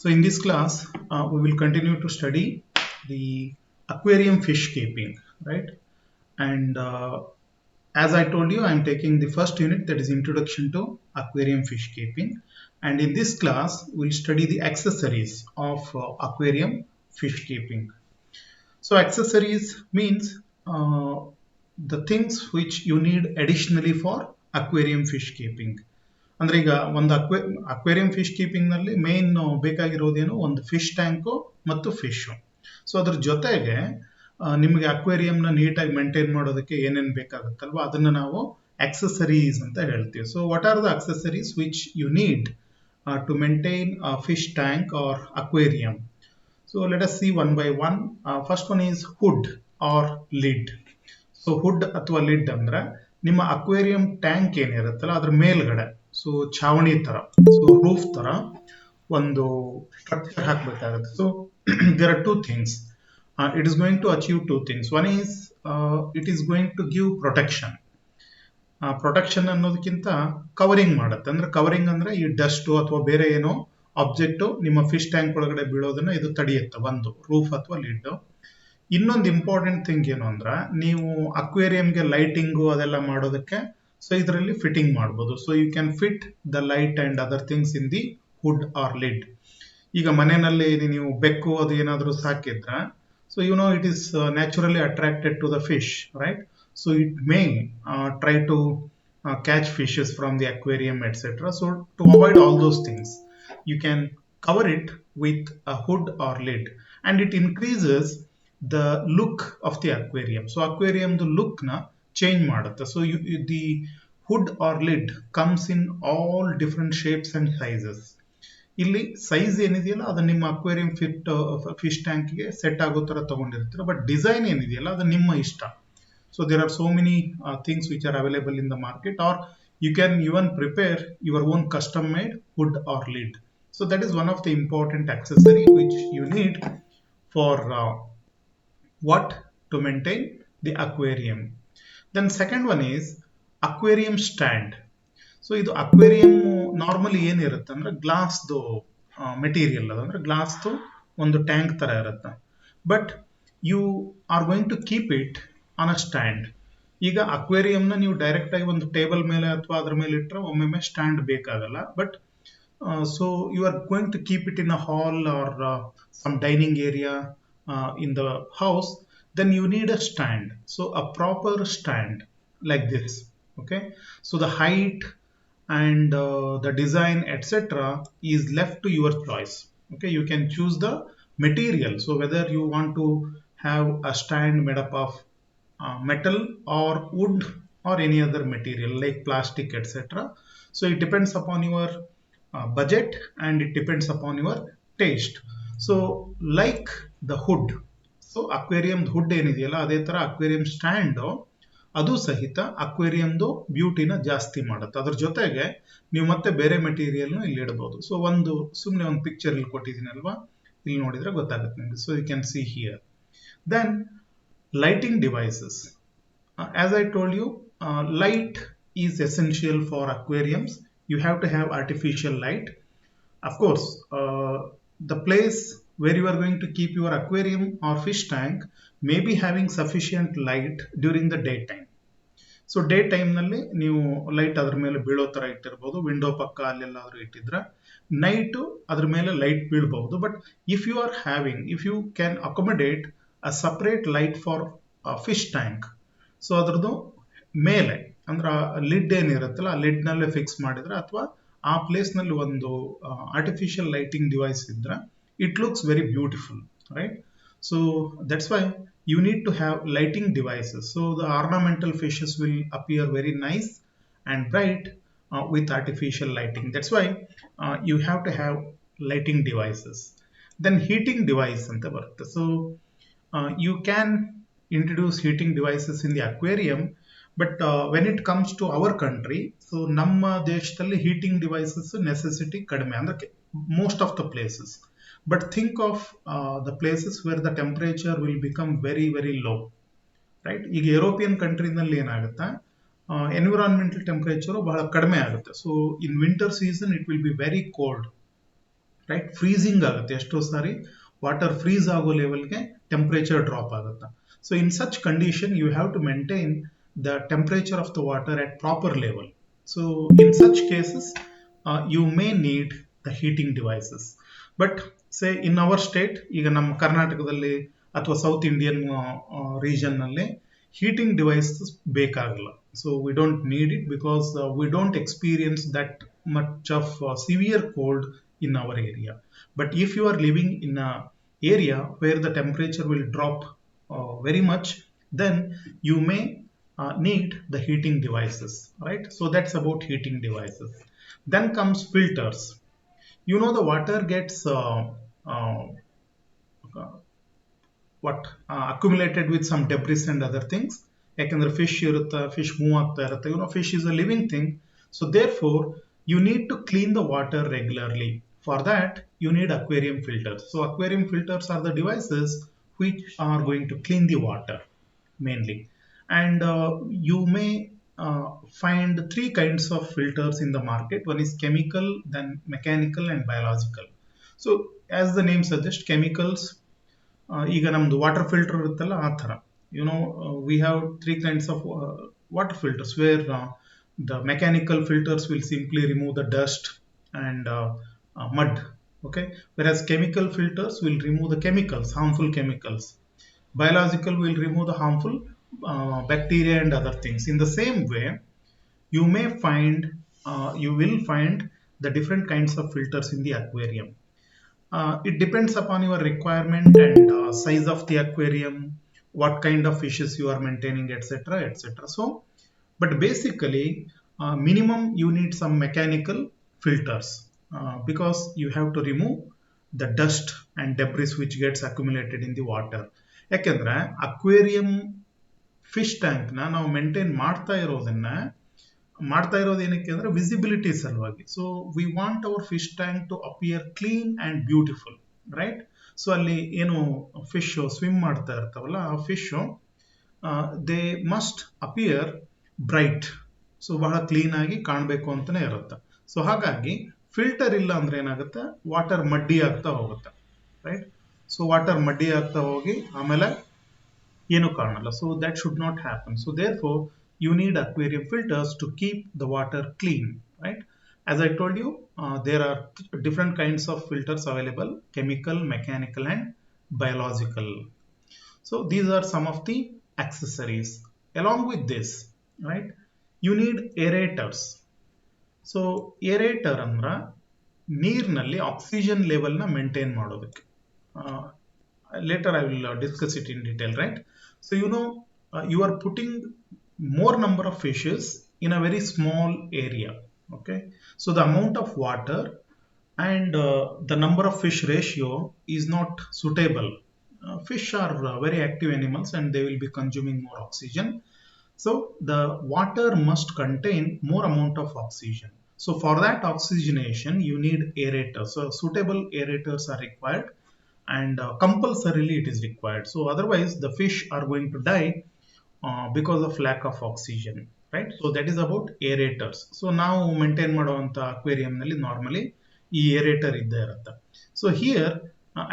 So in this class, we will continue to study the aquarium fish keeping, right? And as I told you, I am taking the first unit, that is Introduction to Aquarium Fish Keeping. And in this class, we'll study the accessories of aquarium fish keeping. So accessories means the things which you need additionally for aquarium fish keeping. ಅಂದ್ರೆ ಈಗ ಒಂದು aquarium fish keeping ನಲ್ಲಿ main ಬೇಕಾಗಿರೋದೇನು, ಒಂದು fish tank ಮತ್ತು fish. So ಅದ್ರ ಜೊತೆಗೆ ನಿಮಗೆ ಅಕ್ವೇರಿಯಂನ ನೀಟಾಗಿ ಮೇಂಟೈನ್ ಮಾಡೋದಕ್ಕೆ ಏನೇನು ಬೇಕಾಗುತ್ತಲ್ವ ಅದನ್ನ ನಾವು ಆಕ್ಸೆಸರೀಸ್ ಅಂತ ಹೇಳ್ತೀವಿ. So what are the accessories which you need to maintain fish tank or aquarium. So let us see one by one. First one is hood or lid. So hood ಅಥವಾ lid ಅಂದ್ರೆ ನಿಮ್ಮ aquarium tank ಏನಿರುತ್ತಲ್ಲ ಅದ್ರ ಮೇಲ್ಗಡೆ, so ಛಾವಣಿ ತರ, so roof ತರ ಒಂದು structure ಹಾಕಬೇಕಾಗುತ್ತೆ. So there are two things. It is going to achieve two things. One is it is going to give protection. Protection ಅನ್ನೋದಕ್ಕಿಂತ ಕವರಿಂಗ್ ಮಾಡುತ್ತೆ. ಅಂದ್ರೆ ಕವರಿಂಗ್ ಅಂದ್ರೆ ಈ ಡಸ್ಟ್ ಅಥವಾ ಬೇರೆ ಏನೋ ಆಬ್ಜೆಕ್ಟ್ ನಿಮ್ಮ ಫಿಶ್ ಟ್ಯಾಂಕ್ ಒಳಗಡೆ ಬೀಳೋದನ್ನ ಇದು ತಡೆಯುತ್ತೆ, ಒಂದು ರೂಫ್ ಅಥವಾ ಲಿಡ್. ಇನ್ನೊಂದು ಇಂಪಾರ್ಟೆಂಟ್ ಥಿಂಗ್ ಏನು ಅಂದ್ರೆ, ನೀವು ಅಕ್ವೇರಿಯಂಗೆ ಲೈಟಿಂಗು ಅದೆಲ್ಲ ಮಾಡೋದಕ್ಕೆ ಸೊ ಇದರಲ್ಲಿ ಫಿಟ್ಟಿಂಗ್ ಮಾಡ್ಬೋದು. So you can fit the light and other things in the hood or lid. ಈಗ ಮನೆಯಲ್ಲಿ ನೀವು ಬೆಕ್ಕು ಅದು ಏನಾದರೂ ಸಾಕಿದ್ರೆ, so you know it is naturally attracted to the fish, right? So it may try to catch fishes from the aquarium, etc. So to avoid all those things, you can cover it with a hood or lid, and it increases the look of the aquarium. So aquarium the look na change ಮಾಡುತ್ತೆ. So the hood or lid comes in all different shapes and sizes. ಇಲ್ಲಿ size ಏನಿದೆಯಲ್ಲ ಅದು ನಿಮ್ಮ aquarium fish ಟ್ಯಾಂಕ್ಗೆ set ಆಗೋ ತರ ತಗೊಂಡಿರ್ತೀರ, but design ಏನಿದೆಯಲ್ಲ ಅದು ನಿಮ್ಮ ಇಷ್ಟ. So there are so many things which are available in the market, or you can even prepare your own custom made hood or lid. So that is one of the important accessory which you need for what to maintain the aquarium. Then second one is aquarium stand. So ಇದು aquarium normally ಏನಿರುತ್ತೆ ಅಂದ್ರೆ ಗ್ಲಾಸ್ದು material, ಅದಂದ್ರೆ ಗ್ಲಾಸ್ದು ಒಂದು tank ತರ ಇರುತ್ತೆ, but you are going to keep it on a stand. ಈಗ ಅಕ್ವೇರಿಯಂನ ನೀವು ಡೈರೆಕ್ಟ್ ಆಗಿ ಒಂದು ಟೇಬಲ್ ಮೇಲೆ ಅಥವಾ ಅದ್ರ ಮೇಲೆ ಇಟ್ಟರೆ ಒಮ್ಮೊಮ್ಮೆ ಸ್ಟ್ಯಾಂಡ್ ಬೇಕಾಗಲ್ಲ, but so you are going to keep it in a hall or some dining area in the house, then you need a stand. So a proper stand like this, okay? So the height and the design etc is left to your choice. Okay, you can choose the material. So whether you want to have a stand made up of metal or wood or any other material like plastic etc. So it depends upon your budget and it depends upon your taste. So like the hood, so aquarium hood ಏನಿದೆಯಲ್ಲ ಅದೇ ತರ aquarium stand ಅದು ಸಹಿತ ಅಕ್ವೇರಿಯಂದು ಬ್ಯೂಟಿನ ಜಾಸ್ತಿ ಮಾಡುತ್ತೆ. ಅದ್ರ ಜೊತೆಗೆ ನೀವು ಮತ್ತೆ ಬೇರೆ ಮೆಟೀರಿಯಲ್ ಇಲ್ಲಿ ಇಡಬಹುದು. ಸೊ ಒಂದು ಸುಮ್ಮನೆ ಒಂದು ಪಿಕ್ಚರ್ ಇಲ್ಲಿ ಕೊಟ್ಟಿದ್ದೀನಿ ಅಲ್ವಾ, ಇಲ್ಲಿ ನೋಡಿದ್ರೆ ಗೊತ್ತಾಗುತ್ತೆ ನಿಮಗೆ. So you can see here. Then lighting devices. As I told you, light is essential for aquariums. You have to have artificial light. Of course, the place where you are going to keep your aquarium or fish tank may be having sufficient light during the daytime. So day ಟೈಮ್ನಲ್ಲಿ ನೀವು light ಅದ್ರ ಮೇಲೆ ಬೀಳೋ ಥರ ಇಟ್ಟಿರ್ಬೋದು, window ಪಕ್ಕ ಅಲ್ಲೆಲ್ಲಾದ್ರೂ ಇಟ್ಟಿದ್ರೆ night ಅದ್ರ ಮೇಲೆ light ಬೀಳ್ಬಹುದು. But if you can accommodate a separate light for a fish tank, so ಅದ್ರದ್ದು ಮೇಲೆ ಅಂದ್ರೆ ಲಿಡ್ ಏನಿರುತ್ತಲ್ಲ ಆ ಲಿಡ್ ನಲ್ಲೇ ಫಿಕ್ಸ್ ಮಾಡಿದ್ರೆ ಅಥವಾ ಆ ಪ್ಲೇಸ್ ನಲ್ಲಿ ಒಂದು ಆರ್ಟಿಫಿಷಿಯಲ್ ಲೈಟಿಂಗ್ ಡಿವೈಸ್ ಇದ್ರೆ it looks very beautiful, right? So that's why you need to have lighting devices. So the ornamental fishes will appear very nice and bright with artificial lighting. That's why you have to have lighting devices. Then heating device anta barutte. So you can introduce heating devices in the aquarium, but when it comes to our country, so ನಮ್ಮ ದೇಶದಲ್ಲಿ heating devices necessity ಕಡಿಮೆ, ಅಂದ್ರೆ most of the places. But think of the places where the temperature will become very very low, right? ಈಗ European ಕಂಟ್ರಿನಲ್ಲಿ ಏನಾಗುತ್ತೆ, environmental temperature ಬಹಳ ಕಡಿಮೆ ಆಗುತ್ತೆ. So in winter season it will be very cold, right? Freezing ಆಗುತ್ತೆ ಎಷ್ಟೋ ಸಾರಿ water freeze ಆಗೋ ಲೆವೆಲ್ಗೆ temperature drop ಆಗುತ್ತೆ. So in such condition you have to maintain the temperature of the water at proper level. So in such cases you may need the heating devices. But say in our state, ಈಗ ನಮ್ಮ ಕರ್ನಾಟಕದಲ್ಲಿ ಅಥವಾ south Indian region ನಲ್ಲಿ heating devices ಬೇಕಾಗಲ್ಲ. So we don't need it because we don't experience that much of severe cold in our area. But if you are living in a area where the temperature will drop very much, then you may need the heating devices, right? So that's about heating devices. Then comes filters. You know, the water gets uh, accumulated with some debris and other things. ಯಾಕಂದ್ರೆ fish ಇರುತ್ತೆ, fish move ಆಗ್ತಾ ಇರುತ್ತೆ. Fish is a living thing. So therefore you need to clean the water regularly. For that you need aquarium filters. So aquarium filters are the devices which are going to clean the water mainly. And you may find three kinds of filters in the market. One is chemical, then mechanical and biological. So as the name suggests, chemicals, ಈಗ ನಮ್ದು water filter ಇರುತ್ತಲ್ಲ ಆ ಥರ, we have three kinds of water filters where the mechanical filters will simply remove the dust and mud, okay, whereas chemical filters will remove the chemicals, harmful chemicals. Biological will remove the harmful bacteria and other things. In the same way, you may find you will find the different kinds of filters in the aquarium. It depends upon your requirement and size of the aquarium, what kind of fishes you are maintaining, etc., etc. So but basically minimum you need some mechanical filters because you have to remove the dust and debris which gets accumulated in the water. ಯಾಕೆಂದ್ರೆ aquarium fish tank ನಾವು maintain ಮಾಡ್ತಾ ಇರೋದು ಏನಕ್ಕೆ ಅಂದ್ರೆ visibility ಸಲುವಾಗಿ. So we want our fish tank to appear clean and beautiful, right? So ಅಲ್ಲಿ ಏನು fish swim ಮಾಡ್ತಾ ಇರ್ತಾವಲ್ಲ, ಆ fish they must appear bright, so ಬಹಳ ಕ್ಲೀನ್ ಆಗಿ ಕಾಣಬೇಕು ಅಂತಾನೆ ಇರುತ್ತೆ. ಸೊ ಹಾಗಾಗಿ ಫಿಲ್ಟರ್ ಇಲ್ಲ ಅಂದ್ರೆ ಏನಾಗುತ್ತೆ, ವಾಟರ್ ಮಡ್ಡಿ ಆಗ್ತಾ ಹೋಗುತ್ತೆ, ರೈಟ್? ಸೊ ವಾಟರ್ ಮಡ್ಡಿ ಆಗ್ತಾ ಹೋಗಿ ಆಮೇಲೆ ಏನು ಕಾಣಲ್ಲ. So that should not happen. So therefore you need aquarium filters to keep the water clean, right? As I told you, there are different kinds of filters available: chemical, mechanical and biological. So these are some of the accessories. Along with this, right, you need aerators. So aerator andra ನೀರಿನಲ್ಲಿ oxygen level ನ maintain ಮಾಡೋದಕ್ಕೆ. Later I will discuss it in detail, right? So you are putting more number of fishes in a very small area, okay? So the amount of water and the number of fish ratio is not suitable. Fish are very active animals and they will be consuming more oxygen. So the water must contain more amount of oxygen. So for that oxygenation you need aerators. So suitable aerators are required and compulsorily it is required. So otherwise the fish are going to die because of lack of oxygen, right? So that is about aerators. So ನಾವು maintain ಮಾಡುವಂತ aquarium ನಲ್ಲಿ normally ಈ aerator ಇದ್ದೇ ಇರುತ್ತೆ. So here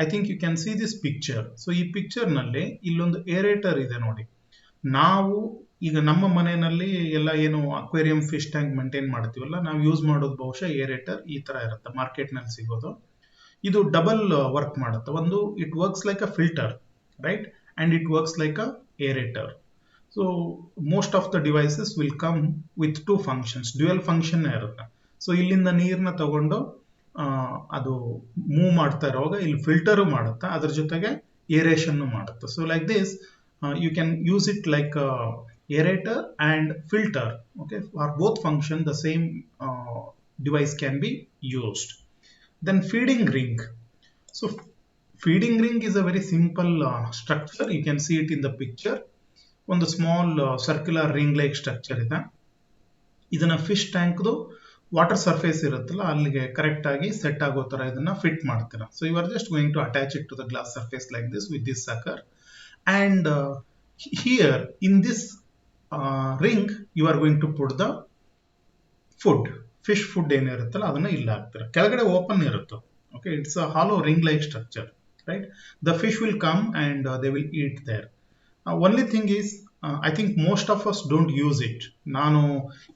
I think you can see this picture. So ಈ picture ನಲ್ಲಿ ಇಲ್ಲೊಂದು aerator ಇದೆ ನೋಡಿ. ನಾವು ಈಗ ನಮ್ಮ ಮನೆಯಲ್ಲಿ ಎಲ್ಲ ಏನು ಅಕ್ವೇರಿಯಂ ಫಿಶ್ ಟ್ಯಾಂಕ್ ಮೇಂಟೈನ್ ಮಾಡ್ತೀವಲ್ಲ, ನಾವು ಯೂಸ್ ಮಾಡೋದು ಬಹುಶಃ ಏರೇಟರ್ ಈ ತರ ಇರುತ್ತೆ, ಮಾರ್ಕೆಟ್ ನಲ್ಲಿ ಸಿಗೋದು. ಇದು ಡಬಲ್ ವರ್ಕ್ ಮಾಡುತ್ತೆ. ಒಂದು, it works like a filter, right, and it works like a aerator. So most of the devices will come with two functions, dual function ಇರುತ್ತೆ. ಸೊ ಇಲ್ಲಿಂದ ನೀರನ್ನ ತಗೊಂಡು ಅದು ಮೂವ್ ಮಾಡ್ತಾ ಇರುವಾಗ ಇಲ್ಲಿ ಫಿಲ್ಟರ್ ಮಾಡುತ್ತಾ, ಅದ್ರ ಜೊತೆಗೆ ಏರೇಷನ್ ಮಾಡುತ್ತೆ. So like this you can use it like aerator and filter, okay? For both function the same device can be used. Then feeding ring. So feeding ring is a very simple structure. You can see it in the picture. ಒಂದು small circular ring like structure ಇದೆ. ಇದನ್ನ fish ಟ್ಯಾಂಕ್ದು water surface ಇರುತ್ತಲ್ಲ ಅಲ್ಲಿಗೆ correct ಆಗಿ set ಆಗೋ ತರ ಇದನ್ನ fit ಮಾಡ್ತೀರಾ. So you are just going to attach it to the glass surface like this with this sucker, and here in this ring you are going to put the food, fish food ಏನಿರುತ್ತಲ್ಲ ಅದನ್ನ ಇಲ್ಲಿ ಹಾಕ್ತೀರಾ. ಕೆಳಗಡೆ open ಇರುತ್ತೆ, okay? Okay, it's a hollow ring-like structure, right? The fish will come and they will eat there. Only thing is, I think most of us don't use it. ನಾನು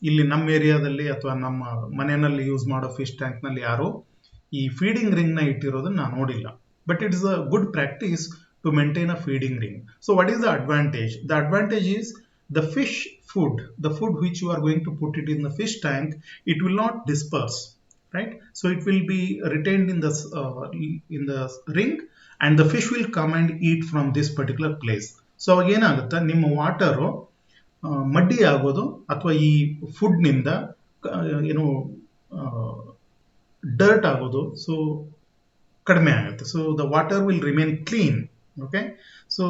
ಇಲ್ಲಿ ನಮ್ಮ ಏರಿಯಾದಲ್ಲಿ ಅಥವಾ ನಮ್ಮ ಮನೆಯಲ್ಲಿ ಯೂಸ್ ಮಾಡೋ ಫಿಶ್ ಟ್ಯಾಂಕ್ ನಲ್ಲಿ ಯಾರು ಈ ಫೀಡಿಂಗ್ ರಿಂಗ್ ನ ಇಟ್ಟಿರೋದನ್ನ ನಾನು ನೋಡಿಲ್ಲ. But it is a good practice to maintain a feeding ring. So what is the advantage? The advantage is the fish food, the food which you are going to put it in the fish tank, it will not disperse, right? So it will be retained in the ring, and the fish will come and eat from this particular place. So ಅವಾಗ ಏನಾಗುತ್ತೆ, ನಿಮ್ಮ water ಮಡ್ಡಿ ಆಗೋದು ಅಥವಾ ಈ food ನಿಂದ ಏನು dirt ಆಗೋದು so ಕಡಿಮೆ ಆಗುತ್ತೆ. So the water will remain clean. Okay, so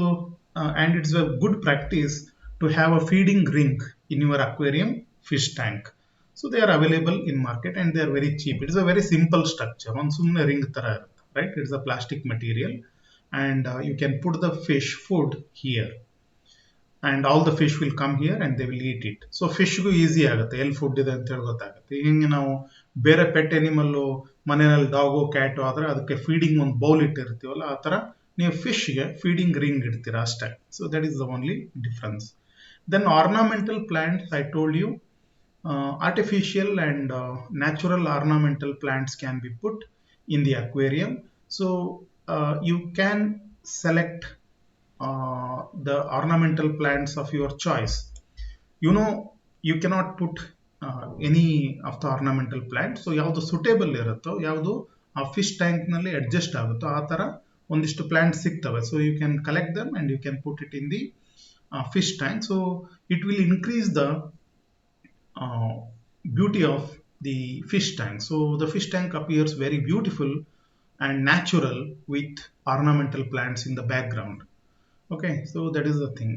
and it's a good practice to have a feeding ring in your aquarium fish tank. So they are available in market and they are very cheap. It is a very simple structure. One sumne ring tara irutte, right? It is a plastic material, and you can put the fish food here, and all the fish will come here and they will eat it. So fish ಗೂ easy ಆಗುತ್ತೆ ಎಲ್ಲಿ food ಇದೆ ಅಂತ ಹೇಳಿ ಗೊತ್ತಾಗುತ್ತೆ. ಹಿಂಗೆ ನಾವು ಬೇರೆ ಪೆಟ್ ಅನಿಮಲ್ ಮನೆಯಲ್ಲಿ ಡಾಗೋ ಕ್ಯಾಟು ಆದ್ರೆ ಅದಕ್ಕೆ ಫೀಡಿಂಗ್ ಒಂದು ಬೌಲ್ ಇಟ್ಟಿರ್ತೀವಲ್ಲ, ಆ ತರ ನೀವು ಫಿಶ್ಗೆ ಫೀಡಿಂಗ್ ರಿಂಗ್ ಇಡ್ತೀರಾ ಅಷ್ಟೇ. So that is the only difference. Then ornamental plants, I told you, artificial and natural ornamental plants can be put in the aquarium. So you can select the ornamental plants of your choice. You know, you cannot put any of the ornamental plants. So ಯಾವುದು suitable ಇರುತ್ತೋ, ಯಾವುದು ಆ fish tank ನಲ್ಲಿ adjust ಆಗುತ್ತೋ ಆ ತರ ಒಂದಿಷ್ಟು plant ಸಿಗ್ತವೆ. So you can collect them and you can put it in the fish tank. So it will increase the beauty of the fish tank. So the fish tank appears very beautiful and natural with ornamental plants in the background. Okay, so that is the thing.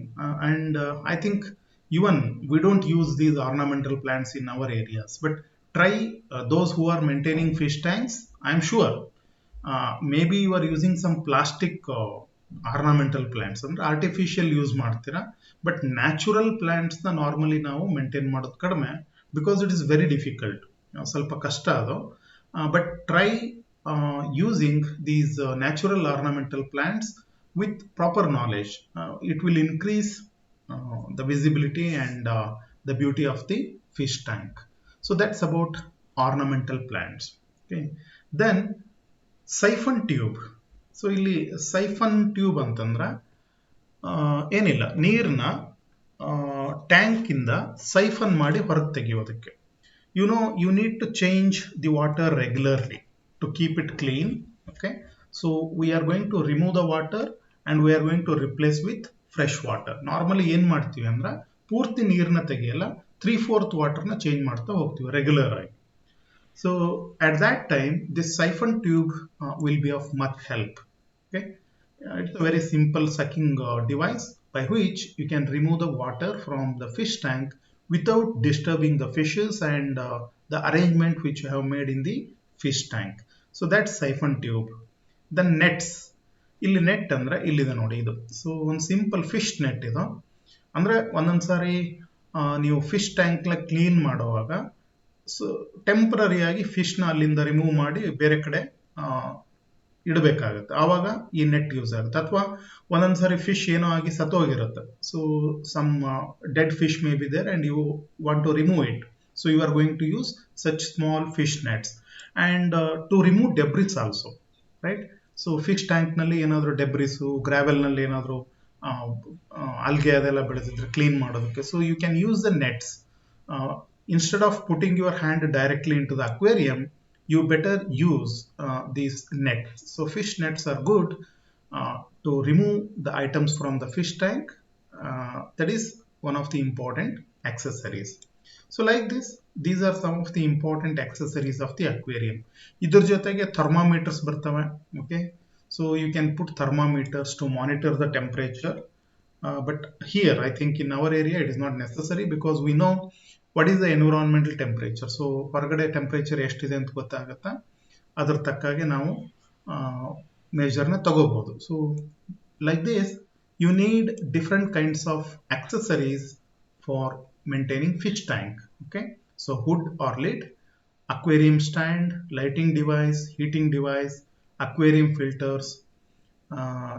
And I think even we don't use these ornamental plants in our areas, but try those who are maintaining fish tanks. I'm sure maybe you are using some plastic ornamental plants ಅಂದ್ರೆ artificial use ಮಾಡ್ತೀರಾ, but natural plants ನ normally ನಾವು maintain ಮಾಡೋದು ಕಡಿಮೆ, because it is very difficult, ಸ್ವಲ್ಪ ಕಷ್ಟ ಅದು. But try using these natural ornamental plants with proper knowledge. It will increase the visibility and the beauty of the fish tank. So that's about ornamental plants. Okay, then siphon tube. So ಇಲ್ಲಿ siphon tube ಅಂತಂದ್ರೆ ಏನಿಲ್ಲ, ನೀರನ್ನ tank ಇಂದ siphon ಮಾಡಿ ಹೊರಗೆ ತೆಗೆಯೋದಕ್ಕೆ. You need to change the water regularly to keep it clean. Okay, so we are going to remove the water and we are going to replace with fresh water. Normally ಏನ್ ಮಾಡ್ತೀವಿ ಅಂದ್ರೆ ಪೂರ್ತಿ ನೀರನ್ನ ತೆಗೆಯಲ್ಲ, 3/4 ವಾಟರ್ನ change ಮಾಡ್ತಾ ಹೋಗ್ತೀವಿ regular ಆಗಿ. So at that time, this siphon tube will be of much help. Okay, it's a very simple sucking device by which you can remove the water from the fish tank without disturbing the fishes and the arrangement which you have made in the fish tank. So that's siphon tube. Then nets. ಇಲ್ಲಿ net ಅಂದ್ರೆ ಇಲ್ಲಿದೆ ನೋಡಿ ಇದು. So ಒಂದು simple fish net ಇದು. ಅಂದ್ರೆ ಒಂದೊಂದ್ಸಾರಿ ನೀವು ಫಿಶ್ ಟ್ಯಾಂಕ್ ಕ್ಲೀನ್ ಮಾಡುವಾಗ ಸೊ ಟೆಂಪರರಿಯಾಗಿ ಫಿಶ್ನ ಅಲ್ಲಿಂದ ರಿಮೂವ್ ಮಾಡಿ ಬೇರೆ ಕಡೆ ಇಡಬೇಕಾಗುತ್ತೆ, ಆವಾಗ ಈ ನೆಟ್ ಯೂಸ್ ಆಗುತ್ತೆ. ಅಥವಾ ಒಂದೊಂದ್ಸರಿ ಫಿಶ್ ಏನೋ ಆಗಿ ಸತ್ತೋಗಿರುತ್ತೆ, so some dead fish may be there and you want to remove it. So you are going to use such small fish nets and to remove debris also, right? So fish tank ನಲ್ಲಿ ಏನಾದರೂ debris, gravel ನಲ್ಲಿ ಏನಾದರೂ algae ಅದೆಲ್ಲ ಬೆಳೆದಿದ್ರೆ clean ಮಾಡೋದಕ್ಕೆ. So you can use the nets. Instead of putting your hand directly into the aquarium, you better use these nets. So fish nets are good to remove the items from the fish tank. That is one of the important accessories. So like this, these are some of the important accessories of the aquarium. Idar jotege thermometers bartave. Okay, so you can put thermometers to monitor the temperature. But here I think in our area it is not necessary, because we know what is the environmental temperature. So ಹೊರಗಡೆ temperature ಎಷ್ಟಿದೆ ಅಂತ ಗೊತ್ತಾಗುತ್ತಾ, ಅದ್ರ ತಕ್ಕಾಗೆ ನಾವು ಮೇಜರ್ನ ತಗೋಬಹುದು. So like this you need different kinds of accessories for maintaining fish tank. Okay, so hood or lid, aquarium stand, lighting device, heating device, aquarium filters,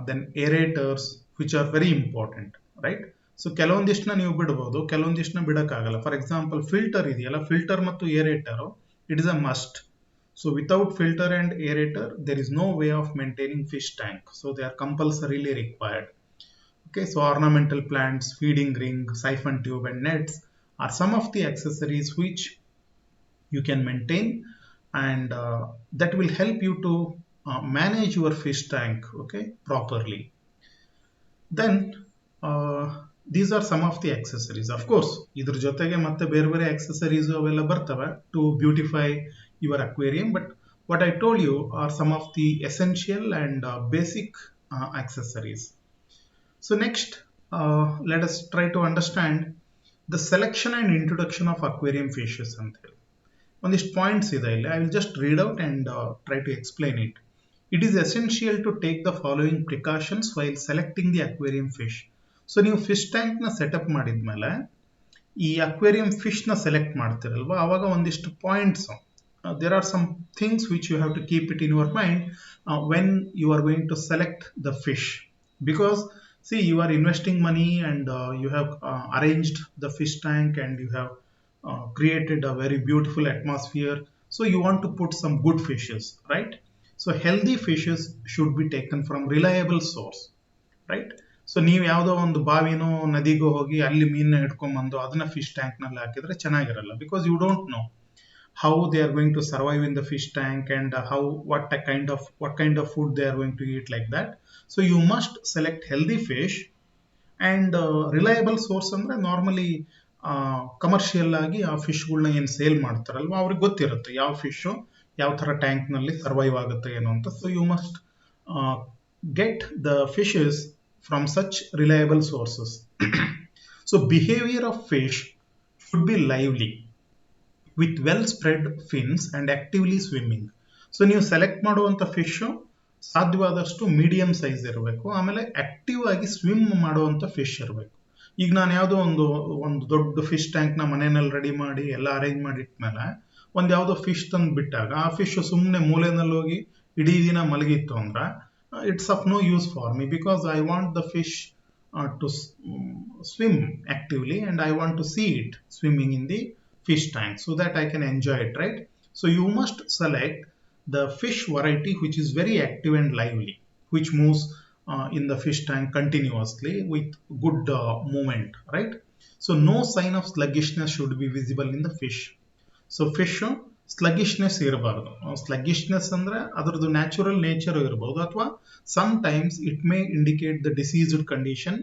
then aerators, which are very important, right? So ಕೆಲವೊಂದಿಷ್ಟನ್ನ ನೀವು ಬಿಡಬಹುದು, ಕೆಲವೊಂದಿಷ್ಟನ್ನ ಬಿಡಕ್ಕಾಗಲ್ಲ. For example filter ಇದೆಯಲ್ಲ, filter ಮತ್ತು aerator it is a must. So without filter and aerator, there is no way of maintaining fish tank. So they are compulsorily required. Okay, so ornamental plants, feeding ring, siphon tube and nets are some of the accessories which you can maintain, and that will help you to manage your fish tank, okay, properly. Then these are some of the accessories. Of course, ಇದ್ರ ಜೊತೆಗೆ ಮತ್ತೆ ಬೇರೆ ಬೇರೆ accessories ಅವೆಲ್ಲ ಬರ್ತವೆ to beautify your aquarium, but what I told you are some of the essential and basic accessories. So next, let us try to understand the selection and introduction of aquarium fishes ಅಂತ ಹೇಳಿ ಒಂದಿಷ್ಟು points ಇದೆ ಇಲ್ಲಿ. I will just read out and try to explain it. It is essential to take the following precautions while selecting the aquarium fish. So ನೀವು fish tank ನ setup ಮಾಡಿದ್ಮೇಲೆ ಈ aquarium fish ನ ಸೆಲೆಕ್ಟ್ ಮಾಡ್ತಿರಲ್ವಾ, ಅವಾಗ ಒಂದಿಷ್ಟು points, there are some things which you have to keep it in your mind when you are going to select the fish. Because see, you are investing money and you have arranged the fish tank and you have created a very beautiful atmosphere, so you want to put some good fishes, right? So healthy fishes should be taken from reliable source, right? So ನೀವು ಯಾವುದೋ ಒಂದು ಬಾವಿನೋ ನದಿಗೋ ಹೋಗಿ ಅಲ್ಲಿ ಮೀನನ್ನ ಹಿಡ್ಕೊಂಡ್ಬಂದು ಅದನ್ನ fish tank ನಲ್ಲಿ ಹಾಕಿದ್ರೆ ಚೆನ್ನಾಗಿರಲ್ಲ. Because you don't know how they are going to survive in the fish tank and what kind of food they are going to eat, like that. So you must select healthy fish and reliable source ಅಂದ್ರೆ normally commercial ಆಗಿ ಆ ಫಿಶ್ಗಳನ್ನ ಏನು sale ಮಾಡ್ತಾರಲ್ವ ಅವ್ರಿಗೆ ಗೊತ್ತಿರುತ್ತೆ ಯಾವ fish ಯಾವ ತರ tank ನಲ್ಲಿ ಸರ್ವೈವ್ ಆಗುತ್ತೆ ಏನು ಅಂತ. So you must get the fishes from such reliable sources. So behavior of fish should be lively with well spread fins and actively swimming. So ನೀವು ಸೆಲೆಕ್ಟ್ ಮಾಡುವಂತ ಫಿಶ್ ಸಾಧ್ಯವಾದಷ್ಟು ಮೀಡಿಯಂ ಸೈಜ್ ಇರಬೇಕು, ಆಮೇಲೆ active ಆಗಿ swim ಮಾಡುವಂತ fish ಇರಬೇಕು. ಈಗ ನಾನು ಯಾವುದೋ ಒಂದು ದೊಡ್ಡ ಫಿಶ್ ಟ್ಯಾಂಕ್ ನ ಮನೆಯಲ್ಲಿ ರೆಡಿ ಮಾಡಿ ಎಲ್ಲ ಅರೇಂಜ್ ಮಾಡಿ ಇಟ್ಮೇಲೆ ಒಂದ್ ಯಾವುದೋ ಫಿಶ್ ತಂದು ಬಿಟ್ಟಾಗ ಆ ಫಿಶ್ ಸುಮ್ಮನೆ ಮೂಲೆನಲ್ಲಿ ಹೋಗಿ ಇಡೀ ದಿನ ಮಲಗಿತ್ತು ಅಂದ್ರೆ it's of no use for me, because I want the fish to swim actively and I want to see it swimming in the fish tank so that I can enjoy it, right? So you must select the fish variety which is very active and lively, which moves in the fish tank continuously with good movement, right? So no sign of sluggishness should be visible in the fish. So fish ಸ್ಲಗ್ಗಿಶ್ನೆಸ್ ಇರಬಾರ್ದು. ಸ್ಲಗ್ಗಿಶ್ನೆಸ್ ಅಂದ್ರೆ ಅದರದ್ದು natural nature ಇರಬಹುದು, ಅಥವಾ sometimes it may indicate the diseased condition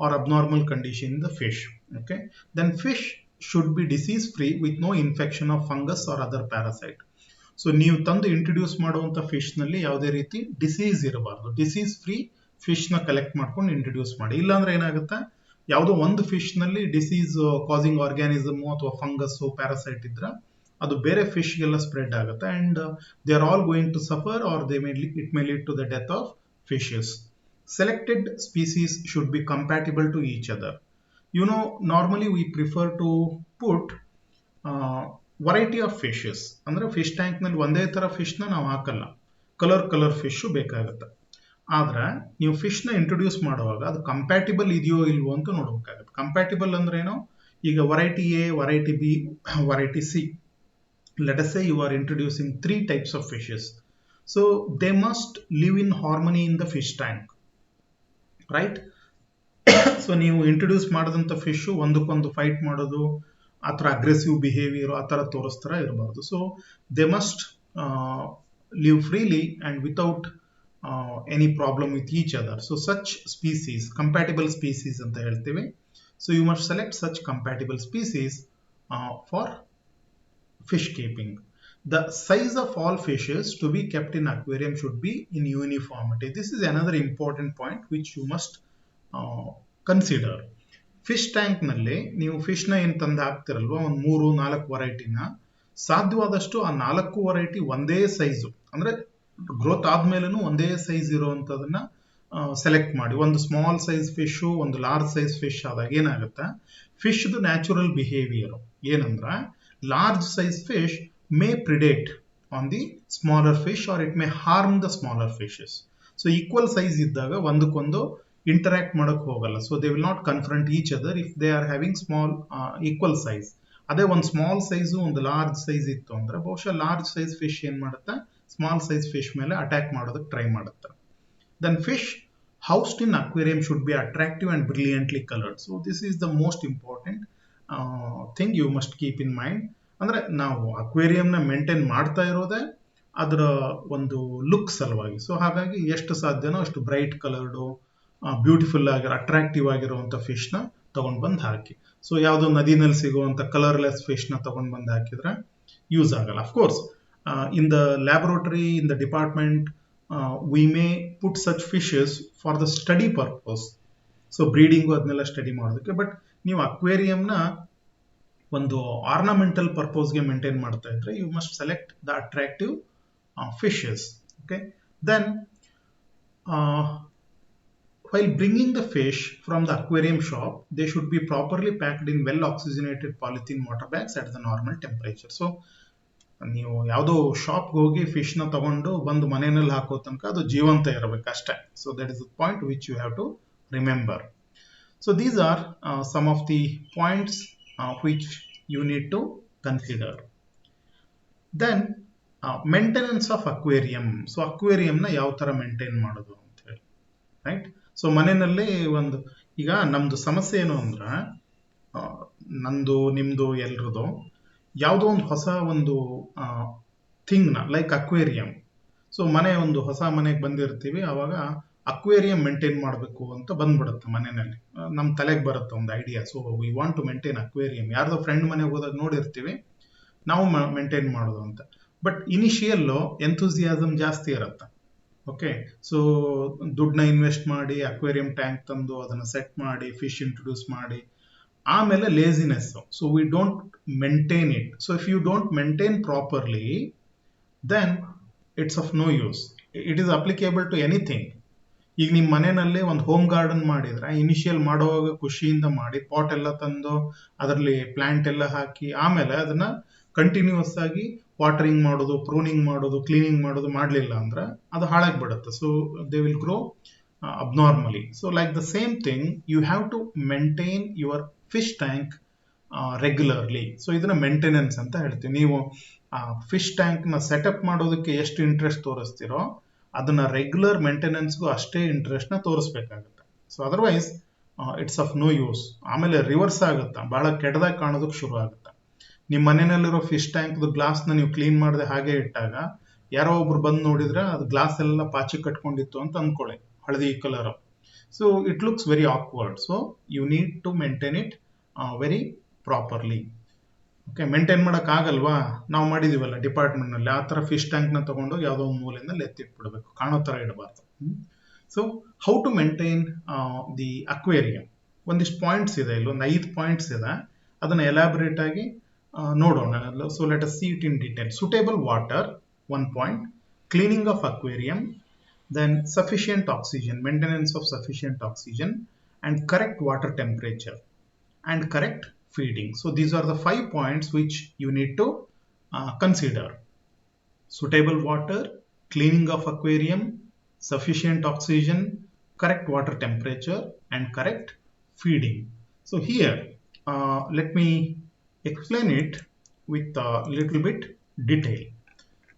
or abnormal condition in the fish. Okay, then fish should be disease free with no infection of fungus or other parasite. So ನೀವು ತಂದು introduce ಮಾಡುವಂತ fish ನಲ್ಲಿ ಯಾವುದೇ ರೀತಿ disease ಇರಬಾರ್ದು. Disease free fish ನ collect ಮಾಡ್ಕೊಂಡು introduce ಮಾಡಿ. ಇಲ್ಲಾಂದ್ರೆ ಏನಾಗುತ್ತೆ, ಯಾವುದೋ ಒಂದು ಫಿಶ್ ನಲ್ಲಿ ಡಿಸೀಸ್ ಕಾಸಿಂಗ್ ಆರ್ಗ್ಯಾನಿಸಮ್ ಅಥವಾ ಫಂಗಸ್ ಪ್ಯಾರಾಸೈಟ್ ಇದ್ರೆ ಅದು ಬೇರೆ ಫಿಶ್ ಗೆಲ್ಲ ಸ್ಪ್ರೆಡ್ ಆಗುತ್ತೆ and they are all going to suffer or it may lead to the death of fishes. Selected species should be compatible to each other. You know, normally we prefer to put variety of fishes. ಅಂದ್ರೆ fish tank ನಲ್ಲಿ ಒಂದೇ ತರ fish ನ ನಾವು ಹಾಕಲ್ಲ, colour fish ಬೇಕಾಗುತ್ತೆ. ಆದ್ರೆ ನೀವು ಫಿಶ್ ನ ಇಂಟ್ರೊಡ್ಯೂಸ್ ಮಾಡುವಾಗ ಅದು ಕಂಪ್ಯಾಟಿಬಲ್ ಇದೆಯೋ ಇಲ್ವೋ ಅಂತ ನೋಡ್ಬೇಕಾಗುತ್ತೆ. ಕಂಪ್ಯಾಟಿಬಲ್ ಅಂದ್ರೆ ಏನೋ, ಈಗ variety A, variety B, variety C. Let us say you are introducing 3 types of fishes. So they must live in harmony in the fish tank, right? So ನೀವು ಇಂಟ್ರೊಡ್ಯೂಸ್ ಮಾಡಿದಂಥ ಫಿಶ್ ಒಂದಕ್ಕೊಂದು fight ಮಾಡೋದು, ಆ ಥರ aggressive behaviour ಆ ಥರ ತೋರಿಸ್ತಾರ ಇರಬಾರ್ದು. So they must live freely and without any problem with each other. So such species, compatible species ಅಂತ ಹೇಳ್ತೀವಿ. So you must select such compatible species for fish keeping. The size of all fishes to be kept in aquarium should be in uniformity. This is another important point which you must consider. Fish tank ನಲ್ಲಿ ನೀವು fish ನ ಏನ್ ತಂದು ಹಾಕ್ತಿರಲ್ವಾ, ಒಂದು 3-4 ವೆರೈಟಿನ, ಸಾಧ್ಯವಾದಷ್ಟು ಆ 4 variety ಒಂದೇ size, ಅಂದ್ರೆ ಗ್ರೋತ್ ಆದ್ಮೇಲೂ ಒಂದೇ ಸೈಜ್ ಇರುವಂತದನ್ನ ಸೆಲೆಕ್ಟ್ ಮಾಡಿ. ಒಂದು ಸ್ಮಾಲ್ ಸೈಜ್ ಫಿಶ್, ಒಂದು ಲಾರ್ಜ್ ಸೈಜ್ ಫಿಶ್ ಆದಾಗ ಏನಾಗುತ್ತೆ, ಫಿಶ್ ದು ನ್ಯಾಚುರಲ್ ಬಿಹೇವಿಯರ್ ಏನಂದ್ರ, large size fish may predate on the smaller fish or it may harm the smaller fishes. So equal size ಇದ್ದಾಗ ಒಂದಕ್ಕೊಂದು interact ಮಾಡಕ್ ಹೋಗಲ್ಲ. So they will not confront each other if they are having small equal size. ಅದೇ ಒಂದು small size ಒಂದು large size ಇತ್ತು ಅಂದ್ರೆ ಬಹುಶಃ ಲಾರ್ಜ್ ಸೈಜ್ ಫಿಶ್ ಏನ್ ಮಾಡುತ್ತೆ, ಸ್ಮಾಲ್ ಸೈಜ್ ಫಿಶ್ ಮೇಲೆ ಅಟ್ಯಾಕ್ ಮಾಡೋದಕ್ಕೆ ಟ್ರೈ ಮಾಡುತ್ತೆ. Then fish housed in aquarium should be attractive and brilliantly colored. So this is the most important thing you must keep in mind. ಅಂದ್ರೆ ನಾವು ಅಕ್ವೇರಿಯಂನ maintain ಮಾಡ್ತಾ ಇರೋದೇ ಅದರ ಒಂದು ಲುಕ್ ಸಲುವಾಗಿ. ಸೊ ಹಾಗಾಗಿ ಎಷ್ಟು ಸಾಧ್ಯನೋ ಅಷ್ಟು ಬ್ರೈಟ್ ಕಲರ್ಡು, ಬ್ಯೂಟಿಫುಲ್ ಆಗಿರೋ ಅಟ್ರಾಕ್ಟಿವ್ ಆಗಿರುವಂಥ ಫಿಶ್ನ ತಗೊಂಡು ಬಂದು ಹಾಕಿ. ಸೊ ಯಾವುದೋ ನದಿನಲ್ಲಿ ಸಿಗುವಂಥ ಕಲರ್ಲೆಸ್ ಫಿಶ್ನ ತಗೊಂಡು ಬಂದು ಹಾಕಿದ್ರೆ ಯೂಸ್ ಆಗಲ್ಲ. Of course in the laboratory, in the department, we may put such fishes for the study purpose. So breeding ಅದನ್ನೆಲ್ಲ ಸ್ಟಡಿ ಮಾಡೋದಕ್ಕೆ. ಬಟ್ ನೀವು ಅಕ್ವೇರಿಯಂನ ಒಂದು ಆರ್ನಮೆಂಟಲ್ ಪರ್ಪೋಸ್ಗೆ ಮೇಂಟೈನ್ ಮಾಡ್ತಾ ಇದ್ರೆ you must select the attractive fishes. Okay, then while bringing the fish from the aquarium shop, they should be properly packed in well oxygenated polythene water bags at the normal temperature. So ನೀವು ಯಾವುದೋ ಶಾಪ್ಗೆ ಹೋಗಿ ಫಿಶ್ನ ತಗೊಂಡು ಬಂದು ಮನೆಯಲ್ಲಿ ಹಾಕೋ ತನಕ ಅದು ಜೀವಂತ ಇರಬೇಕು ಅಷ್ಟೇ. So that is the point which you have to remember. So these are some of the points which you need to consider. Then maintenance of aquarium. So ಅಕ್ವೇರಿಯಂನ ಯಾವ ಥರ ಮೇಂಟೈನ್ ಮಾಡೋದು ಅಂತ ಹೇಳಿ, ರೈಟ್? ಸೊ ಮನೆಯಲ್ಲಿ ಒಂದು ಈಗ ನಮ್ದು ಸಮಸ್ಯೆ ಏನು ಅಂದ್ರೆ, ನಂದು ನಿಮ್ದು ಎಲ್ರದು ಯಾವುದೋ ಒಂದು ಹೊಸ ಒಂದು ಥಿಂಗ್ನ ಲೈಕ್ ಅಕ್ವೇರಿಯಂ. ಸೊ ಒಂದು ಹೊಸ ಮನೆಗೆ ಬಂದಿರ್ತೀವಿ, ಆವಾಗ ಅಕ್ವೇರಿಯಂ ಮೇಂಟೈನ್ ಮಾಡಬೇಕು ಅಂತ ಬಂದ್ಬಿಡುತ್ತೆ ಮನೆಯಲ್ಲಿ, ನಮ್ಮ ತಲೆಗೆ ಬರುತ್ತೆ ಒಂದು idea. So we want to maintain aquarium. ಯಾರ್ದೋ ಫ್ರೆಂಡ್ ಮನೆಗೆ ಹೋದಾಗ ನೋಡಿರ್ತೀವಿ, ನಾವು ಮೇಂಟೈನ್ ಮಾಡೋದು ಅಂತ. ಬಟ್ ಇನಿಷಿಯಲ್ಲು ಎಂಥೂಸಿಯಾಸಮ್ ಜಾಸ್ತಿ ಇರುತ್ತೆ. ಓಕೆ, ಸೊ ದುಡ್ಡನ್ನ ಇನ್ವೆಸ್ಟ್ ಮಾಡಿ ಅಕ್ವೇರಿಯಂ ಟ್ಯಾಂಕ್ ತಂದು ಅದನ್ನು ಸೆಟ್ ಮಾಡಿ ಫಿಶ್ ಇಂಟ್ರೊಡ್ಯೂಸ್ ಮಾಡಿ ಆಮೇಲೆ laziness. So we don't maintain it. So if you don't maintain properly then it's of no use. It is applicable to anything. ಈಗ ನಿಮ್ಮ ಮನೆಯಲ್ಲಿ ಒಂದು ಹೋಮ್ ಗಾರ್ಡನ್ ಮಾಡಿದ್ರೆ ಇನಿಷಿಯಲ್ ಮಾಡುವಾಗ ಖುಷಿಯಿಂದ ಮಾಡಿ ಪಾಟ್ ಎಲ್ಲ ತಂದು ಅದರಲ್ಲಿ ಪ್ಲಾಂಟ್ ಎಲ್ಲ ಹಾಕಿ ಆಮೇಲೆ ಅದನ್ನ ಕಂಟಿನ್ಯೂಸ್ ಆಗಿ ವಾಟರಿಂಗ್ ಮಾಡೋದು, ಪ್ರೂನಿಂಗ್ ಮಾಡೋದು, ಕ್ಲೀನಿಂಗ್ ಮಾಡೋದು ಮಾಡಲಿಲ್ಲ ಅಂದ್ರೆ ಅದು ಹಾಳಾಗ್ಬಿಡುತ್ತೆ. So they will grow abnormally. So like the same thing, you have to maintain your fish tank regularly. So ಇದನ್ನ ಮೇಂಟೆನೆನ್ಸ್ ಅಂತ ಹೇಳ್ತೀವಿ. ನೀವು ಫಿಶ್ ಟ್ಯಾಂಕ್ನ ಸೆಟಪ್ ಮಾಡೋದಕ್ಕೆ ಎಷ್ಟು ಇಂಟ್ರೆಸ್ಟ್ ತೋರಿಸ್ತೀರೋ ಅದನ್ನ ರೆಗ್ಯುಲರ್ ಮೇಂಟೆನೆನ್ಸ್ಗೂ ಅಷ್ಟೇ ಇಂಟ್ರೆಸ್ಟ್ನ ತೋರಿಸ್ಬೇಕಾಗುತ್ತೆ. So otherwise it's of no use. ಆಮೇಲೆ ರಿವರ್ಸ್ ಆಗುತ್ತೆ, ಬಹಳ ಕೆಟ್ಟದಾಗಿ ಕಾಣೋದಕ್ಕೆ ಶುರು ಆಗುತ್ತೆ. ನಿಮ್ಮ ಮನೆಯಲ್ಲಿರೋ ಫಿಶ್ ಟ್ಯಾಂಕ್ದು ಗ್ಲಾಸ್ನ ನೀವು ಕ್ಲೀನ್ ಮಾಡದೆ ಹಾಗೆ ಇಟ್ಟಾಗ ಯಾರೋ ಒಬ್ರು ಬಂದು ನೋಡಿದ್ರೆ ಅದು ಗ್ಲಾಸ್ ಎಲ್ಲ ಪಾಚಿ ಕಟ್ಕೊಂಡಿತ್ತು ಅಂತ ಅಂದ್ಕೊಳ್ಳಿ, ಹಳದಿ colour. So it looks very awkward. So you need to maintain it very properly. Okay, maintain ಮಾಡೋಕ್ಕಾಗಲ್ವಾ? ನಾವು ಮಾಡಿದೀವಲ್ಲ ಡಿಪಾರ್ಟ್ಮೆಂಟ್ನಲ್ಲಿ, ಆ ಥರ ಫಿಶ್ ಟ್ಯಾಂಕ್ನ ತೊಗೊಂಡೋಗಿ ಯಾವುದೋ ಒಂದು ಮೂಲೆಯಿಂದ ಎತ್ತಿಟ್ಬಿಡ್ಬೇಕು, ಕಾಣೋ ಥರ ಇಡಬಾರ್ದು. So how to maintain the aquarium, ಒಂದಿಷ್ಟು ಪಾಯಿಂಟ್ಸ್ ಇದೆ, ಇಲ್ಲೊಂದು 5 ಪಾಯಿಂಟ್ಸ್ ಇದೆ, ಅದನ್ನು ಎಲಾಬರೇಟ್ ಆಗಿ ನೋಡೋಣ. So let us see it in detail. Suitable water, 1 point. Cleaning of aquarium, then sufficient oxygen, maintenance of sufficient oxygen, and correct water temperature, and correct feeding. So these are the 5 points which you need to consider. Suitable water, cleaning of aquarium, sufficient oxygen, correct water temperature, and correct feeding. So here, let me explain it with a little bit detail.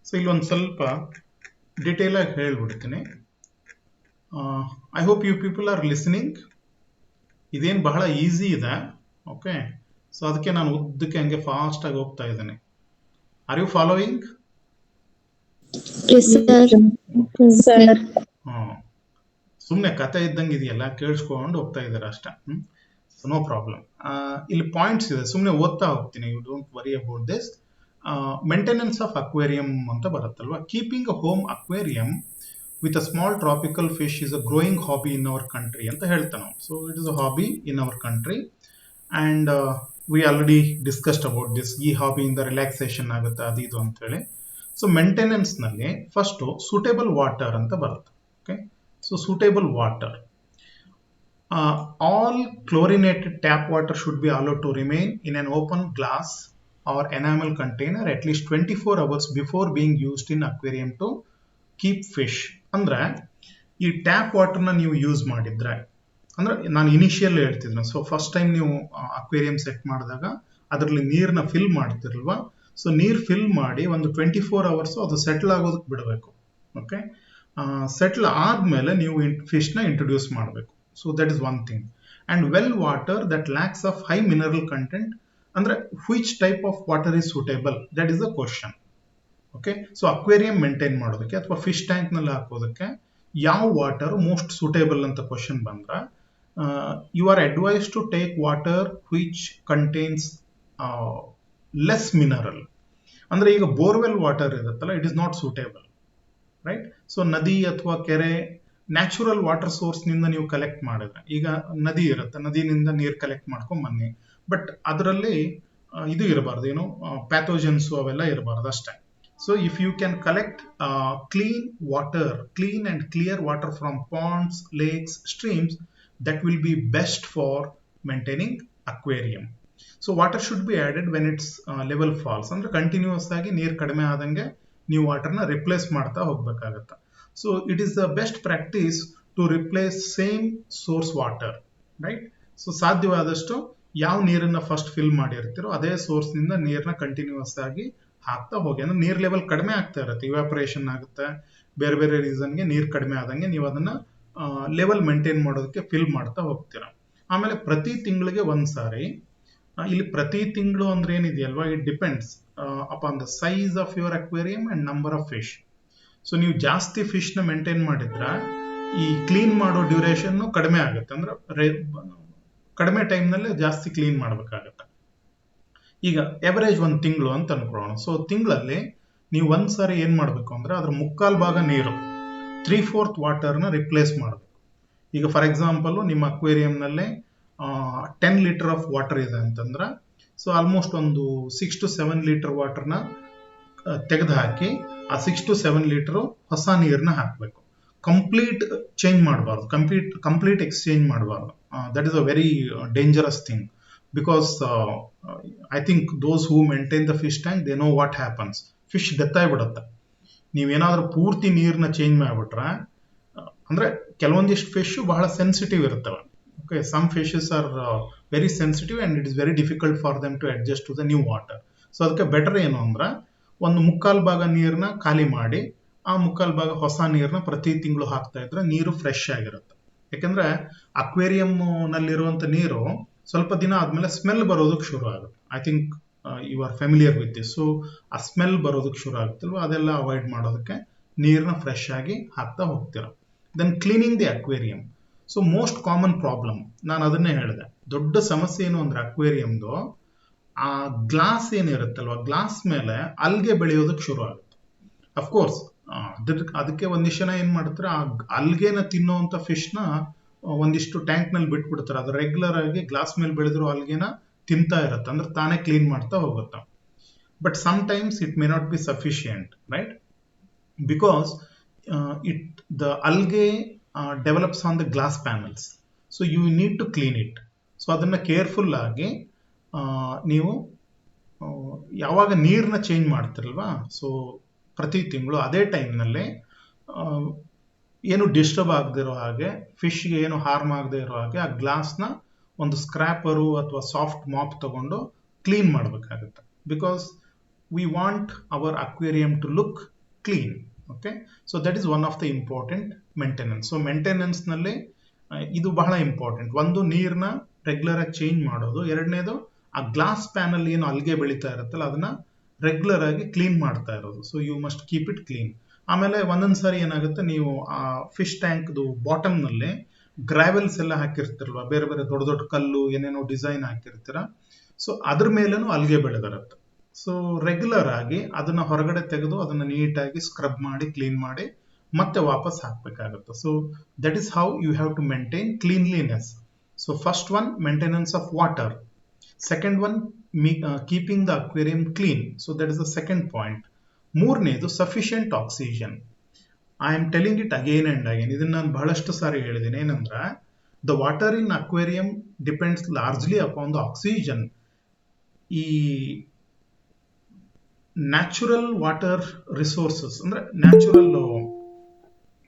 So illondu ಸ್ವಲ್ಪ detail ಆಗಿ ಹೇಳ್ಬಿಡ್ತೀನಿ. I hope you people are listening. ಇದೇನು ಬಹಳ easy ಇದೆ. Okay, so ಅದಕ್ಕೆ ನಾನು ಉದ್ದಕ್ಕೆ ಹಂಗೆ ಫಾಸ್ಟ್ ಆಗಿ ಹೋಗ್ತಾ ಇದ್ದೇನೆ. Are you following? ಸುಮ್ಮನೆ ಕತೆ ಇದ್ದಂಗೆ ಇದೆಯಲ್ಲ, ಕೇಳಿಸ್ಕೊಂಡು ಹೋಗ್ತಾ ಇದ್ದಾರೆ ಅಷ್ಟೇ. No problem. ಇಲ್ಲಿ ಪಾಯಿಂಟ್ಸ್ ಇದೆ, ಸುಮ್ಮನೆ ಓದ್ತಾ ಹೋಗ್ತೀನಿ. You don't worry about this. Maintenance of aquarium ಅಂತ ಬರುತ್ತಲ್ವಾ. Keeping a home aquarium with a small tropical fish is a growing hobby in our country ಅಂತ ಹೇಳ್ತಾನೆ. So it is a hobby in our country and we already discussed about this. ಈ ಹಾಬಿಯಿಂದ relaxation ಆಗುತ್ತೆ ಅದು ಇದು ಅಂತೇಳಿ. So ಮೇಂಟೆನೆನ್ಸ್ನಲ್ಲಿ first suitable water ಅಂತ ಬರುತ್ತೆ. Okay, so suitable water. All chlorinated tap water should be allowed to remain in an open glass or enamel container at least 24 hours before being used in aquarium to keep fish. ಅಂದ್ರೆ ಈ tap ವಾಟರ್ನ ನೀವು use ಮಾಡಿದ್ರೆ, ಅಂದ್ರೆ ನಾನು initial ಹೇಳ್ತಿದ್ದೆ, so first time ನೀವು aquarium set ಮಾಡಿದಾಗ ಅದರಲ್ಲಿ ನೀರನ್ನ ಫಿಲ್ ಮಾಡ್ತಿರಲ್ವಾ, ಸೊ ನೀರು ಫಿಲ್ ಮಾಡಿ ಒಂದು 24 hours ಅದು ಸೆಟ್ಲ್ ಆಗೋದಕ್ಕೆ ಬಿಡಬೇಕು. ಓಕೆ, ಸೆಟ್ಲ್ ಆದ್ಮೇಲೆ ನೀವು ಫಿಶ್ನ ಇಂಟ್ರೊಡ್ಯೂಸ್ ಮಾಡಬೇಕು. So that is one thing. And well water that lacks of high mineral content, ಅಂದ್ರೆ which type of water is suitable, that is the question. Okay, so aquarium maintain ಮಾಡೋದಕ್ಕೆ ಅಥವಾ fish tank ನಲ್ಲಿ ಹಾಕೋದಕ್ಕೆ ಯಾವ water most suitable ಅಂತ question ಬಂದ್ರೆ, you are advise to take water which contains less mineral. ಅಂದ್ರೆ ಈಗ ಬೋರ್ವೆಲ್ ವಾಟರ್ ಇರುತ್ತಲ್ಲ, it is not suitable, right? So ನದಿ ಅಥವಾ ಕೆರೆ, ನ್ಯಾಚುರಲ್ ವಾಟರ್ ಸೋರ್ಸ್ ನಿಂದ ನೀವು ಕಲೆಕ್ಟ್ ಮಾಡಿದ್ರೆ, ಈಗ ನದಿ ಇರುತ್ತೆ, ನದಿನಿಂದ ನೀರು ಕಲೆಕ್ಟ್ ಮಾಡ್ಕೊಂಡ್ ಬನ್ನಿ, ಬಟ್ ಅದರಲ್ಲಿ ಇದು ಇರಬಾರ್ದು, ಏನು ಪ್ಯಾಥೋಜನ್ಸ್ ಅವೆಲ್ಲ ಇರಬಾರ್ದು ಅಷ್ಟೇ. So if you can collect clean water, clean and clear water from ponds, lakes, streams, that will be best for maintaining aquarium. So water should be added when its level falls. ಅಂದ್ರೆ continuous ಆಗಿ ನೀರು ಕಡಿಮೆ ಆದಂಗೆ ನೀವು ವಾಟರ್ನ replace ಮಾಡ್ತಾ ಹೋಗ್ಬೇಕಾಗತ್ತೆ. So it is the best practice to replace same source water, right? So ಸಾಧ್ಯವಾದಷ್ಟು ಯಾವ ನೀರನ್ನ ಫಸ್ಟ್ ಫಿಲ್ ಮಾಡಿರ್ತೀರೋ ಅದೇ ಸೋರ್ಸ್ ನಿಂದ ನೀರನ್ನ ಕಂಟಿನ್ಯೂಸ್ ಆಗಿ ಹಾಕ್ತಾ ಹೋಗಿ. ಅಂದ್ರೆ ನೀರ್ ಲೆವೆಲ್ ಕಡಿಮೆ ಆಗ್ತಾ ಇರುತ್ತೆ, ಇವ್ಯಾಪರೇಷನ್ ಆಗುತ್ತೆ, ಬೇರೆ ಬೇರೆ ರೀಸನ್ಗೆ ನೀರು ಕಡಿಮೆ ಆದಂಗೆ ನೀವು ಅದನ್ನ ಲೆವೆಲ್ ಮೇಂಟೈನ್ ಮಾಡೋದಕ್ಕೆ ಫಿಲ್ ಮಾಡ್ತಾ ಹೋಗ್ತೀರಾ. ಆಮೇಲೆ ಪ್ರತಿ ತಿಂಗಳಿಗೆ ಒಂದ್ಸಾರಿ, ಇಲ್ಲಿ ಪ್ರತಿ ತಿಂಗಳು ಅಂದ್ರೆ ಏನಿದೆಯಲ್ವಾ, it depends upon the size of your aquarium and number of fish. So ನೀವು ಜಾಸ್ತಿ ಫಿಶ್ ನ ಮೇಂಟೈನ್ ಮಾಡಿದ್ರೆ ಈ ಕ್ಲೀನ್ ಮಾಡೋ ಡ್ಯೂರೇಷನ್ ಕಡಿಮೆ ಆಗುತ್ತೆ, ಅಂದ್ರೆ ಕಡಿಮೆ ಟೈಮ್ ನಲ್ಲಿ ಜಾಸ್ತಿ ಕ್ಲೀನ್ ಮಾಡ್ಬೇಕಾಗತ್ತೆ. ಈಗ ಎವರೇಜ್ ಒಂದು ತಿಂಗಳು ಅಂತ ಅನ್ಕೊಳ್ಳೋಣ. ಸೊ ತಿಂಗಳಲ್ಲಿ ನೀವು ಒಂದ್ಸಾರಿ ಏನ್ ಮಾಡ್ಬೇಕು ಅಂದ್ರೆ ಅದ್ರ ಮುಕ್ಕಾಲ್ ಭಾಗ ನೀರು, 3/4 ವಾಟರ್ನ ರಿಪ್ಲೇಸ್ ಮಾಡಬೇಕು. ಈಗ ಫಾರ್ ಎಕ್ಸಾಂಪಲ್ ನಿಮ್ಮ ಅಕ್ವೇರಿಯಂ ನಲ್ಲಿ 10 ಲೀಟರ್ ಆಫ್ ವಾಟರ್ ಇದೆ ಅಂತಂದ್ರೆ, ಸೊ ಆಲ್ಮೋಸ್ಟ್ ಒಂದು 6 to 7 ಲೀಟರ್ ವಾಟರ್ನ ತೆಗೆದು ಹಾಕಿ ಆ 6 to 7 ಲೀಟರ್ ಹೊಸ ನೀರನ್ನ ಹಾಕಬೇಕು. ಕಂಪ್ಲೀಟ್ ಚೇಂಜ್ ಮಾಡಬಾರ್ದು, ಕಂಪ್ಲೀಟ್ ಎಕ್ಸ್ಚೇಂಜ್ ಮಾಡಬಾರ್ದು. That is a very dangerous thing, because I think those who maintain the fish tank, they know what happens. Fish death ಆಗಿಬಿಡುತ್ತೆ. ನೀವೇನಾದ್ರೂ ಪೂರ್ತಿ ನೀರನ್ನ ಚೇಂಜ್ ಮಾಡಿಬಿಟ್ರೆ, ಅಂದ್ರೆ ಕೆಲವೊಂದಿಷ್ಟು ಫಿಶ್ ಬಹಳ ಸೆನ್ಸಿಟಿವ್ ಇರ್ತವೆ. Okay, some fishes are very sensitive and it is very difficult for them to adjust to the new water. So ಅದಕ್ಕೆ ಬೆಟರ್ ಏನು ಅಂದ್ರೆ ಒಂದು ಮುಕ್ಕಾಲ್ ಭಾಗ ನೀರನ್ನ ಖಾಲಿ ಮಾಡಿ ಆ ಮುಕ್ಕಾಲ್ ಭಾಗ ಹೊಸ ನೀರನ್ನ ಪ್ರತಿ ತಿಂಗಳು ಹಾಕ್ತಾ ಇದ್ರೆ ನೀರು ಫ್ರೆಶ್ ಆಗಿರುತ್ತೆ. ಯಾಕಂದ್ರೆ ಅಕ್ವೇರಿಯಂ ನಲ್ಲಿರುವಂತ ನೀರು ಸ್ವಲ್ಪ ದಿನ ಆದ್ಮೇಲೆ ಸ್ಮೆಲ್ ಬರೋದಕ್ಕೆ ಶುರು ಆಗುತ್ತೆ. I think you are familiar with this. So ಆ ಸ್ಮೆಲ್ ಬರೋದಕ್ಕೆ ಶುರು ಆಗುತ್ತಲ್ವ, ಅದೆಲ್ಲ ಅವಾಯ್ಡ್ ಮಾಡೋದಕ್ಕೆ ನೀರನ್ನ ಫ್ರೆಶ್ ಆಗಿ ಹಾಕ್ತಾ ಹೋಗ್ತೀರ. Then cleaning the aquarium. So most common problem, ನಾನು ಅದನ್ನೇ ಹೇಳಿದೆ, ದೊಡ್ಡ ಸಮಸ್ಯೆ ಏನು ಅಂದ್ರೆ ಅಕ್ವೇರಿಯಂದು ಆ ಗ್ಲಾಸ್ ಏನಿರುತ್ತಲ್ವ, ಗ್ಲಾಸ್ ಮೇಲೆ ಅಲ್ಗೆ ಬೆಳೆಯೋದಕ್ಕೆ ಶುರು ಆಗುತ್ತೆ. ಅಫ್ಕೋರ್ಸ್ ಅದಕ್ಕೆ ಒಂದಿಷ್ಟು ಜನ ಏನ್ ಮಾಡ್ತಾರೆ, ಆ ಅಲ್ಗೆನ ತಿನ್ನುವಂತ ಫಿಶ್ನ ಒಂದಿಷ್ಟು ಟ್ಯಾಂಕ್ ನಲ್ಲಿ ಬಿಟ್ಬಿಡ್ತಾರೆ. ಅದು ರೆಗ್ಯುಲರ್ ಆಗಿ ಗ್ಲಾಸ್ ಮೇಲೆ ಬೆಳೆದ್ರು ಅಲ್ಗೆನ ತಿಂತಾ ಇರುತ್ತೆ, ಅಂದ್ರೆ ತಾನೇ ಕ್ಲೀನ್ ಮಾಡ್ತಾ ಹೋಗುತ್ತೆ. But sometimes it may not be sufficient, right? Because the algae develops on the glass panels. So you need to clean it. So ಅದನ್ನ ಕೇರ್ಫುಲ್ ಆಗಿ ನೀವು ಯಾವಾಗ ನೀರನ್ನ ಚೇಂಜ್ ಮಾಡ್ತಿರಲ್ವಾ, ಸೊ ಪ್ರತಿ ತಿಂಗಳು ಅದೇ ಟೈಮ್ನಲ್ಲಿ ಏನು ಡಿಸ್ಟರ್ಬ್ ಆಗದೆ ಇರೋ ಹಾಗೆ, ಫಿಶ್ಗೆ ಏನು ಹಾರ್ಮ್ ಆಗದೆ ಇರೋ ಹಾಗೆ ಆ ಗ್ಲಾಸ್ನ ಒಂದು ಸ್ಕ್ರಾಪರು ಅಥವಾ ಸಾಫ್ಟ್ ಮಾಪ್ ತಗೊಂಡು ಕ್ಲೀನ್ ಮಾಡಬೇಕಾಗುತ್ತೆ. Because we want our aquarium to look clean. Okay, so that is one of the important maintenance. So maintenance ನಲ್ಲಿ ಇದು ಬಹಳ ಇಂಪಾರ್ಟೆಂಟ್. ಒಂದು, ನೀರ್ನ ರೆಗ್ಯುಲರ್ ಆಗಿ ಚೇಂಜ್ ಮಾಡೋದು. ಎರಡನೇದು, ಆ ಗ್ಲಾಸ್ ಪ್ಯಾನಲ್ ಏನು ಅಲ್ಗೆ ಬೆಳೀತಾ ಇರುತ್ತಲ್ಲ ಅದನ್ನ ರೆಗ್ಯುಲರ್ ಆಗಿ ಕ್ಲೀನ್ ಮಾಡ್ತಾ ಇರೋದು. So you must keep it clean. ಆಮೇಲೆ ಒಂದೊಂದ್ಸಾರಿ ಏನಾಗುತ್ತೆ, ನೀವು ಆ ಫಿಶ್ ಟ್ಯಾಂಕ್ದು ಬಾಟಮ್ ನಲ್ಲಿ ಗ್ರಾವೆಲ್ಸ್ ಎಲ್ಲ ಹಾಕಿರ್ತಿರಲ್ವ, ಬೇರೆ ಬೇರೆ ದೊಡ್ಡ ದೊಡ್ಡ ಕಲ್ಲು ಏನೇನೋ ಡಿಸೈನ್ ಹಾಕಿರ್ತೀರ, ಸೊ ಅದ್ರ ಮೇಲೇನು ಅಲ್ಗೆ ಬೆಳೆದಿರುತ್ತೆ. ಸೊ ರೆಗ್ಯುಲರ್ ಆಗಿ ಅದನ್ನ ಹೊರಗಡೆ ತೆಗೆದು ಅದನ್ನ ನೀಟಾಗಿ ಸ್ಕ್ರಬ್ ಮಾಡಿ ಕ್ಲೀನ್ ಮಾಡಿ ಮತ್ತೆ ವಾಪಸ್ ಹಾಕ್ಬೇಕಾಗುತ್ತೆ. So that is how you have to maintain cleanliness. So first one, maintenance of water. Second one, keeping the aquarium clean. So that is the second point. ಮೂರನೇದು, sufficient oxygen. I am telling it again and again. ಇದನ್ನ ನಾನು ಬಹಳಷ್ಟು ಸಾರಿ ಹೇಳಿದ್ದೀನಿ. ಏನಂದ್ರೆ, the water in aquarium depends largely upon the oxygen. ಈ natural water resources ಅಂದರೆ natural,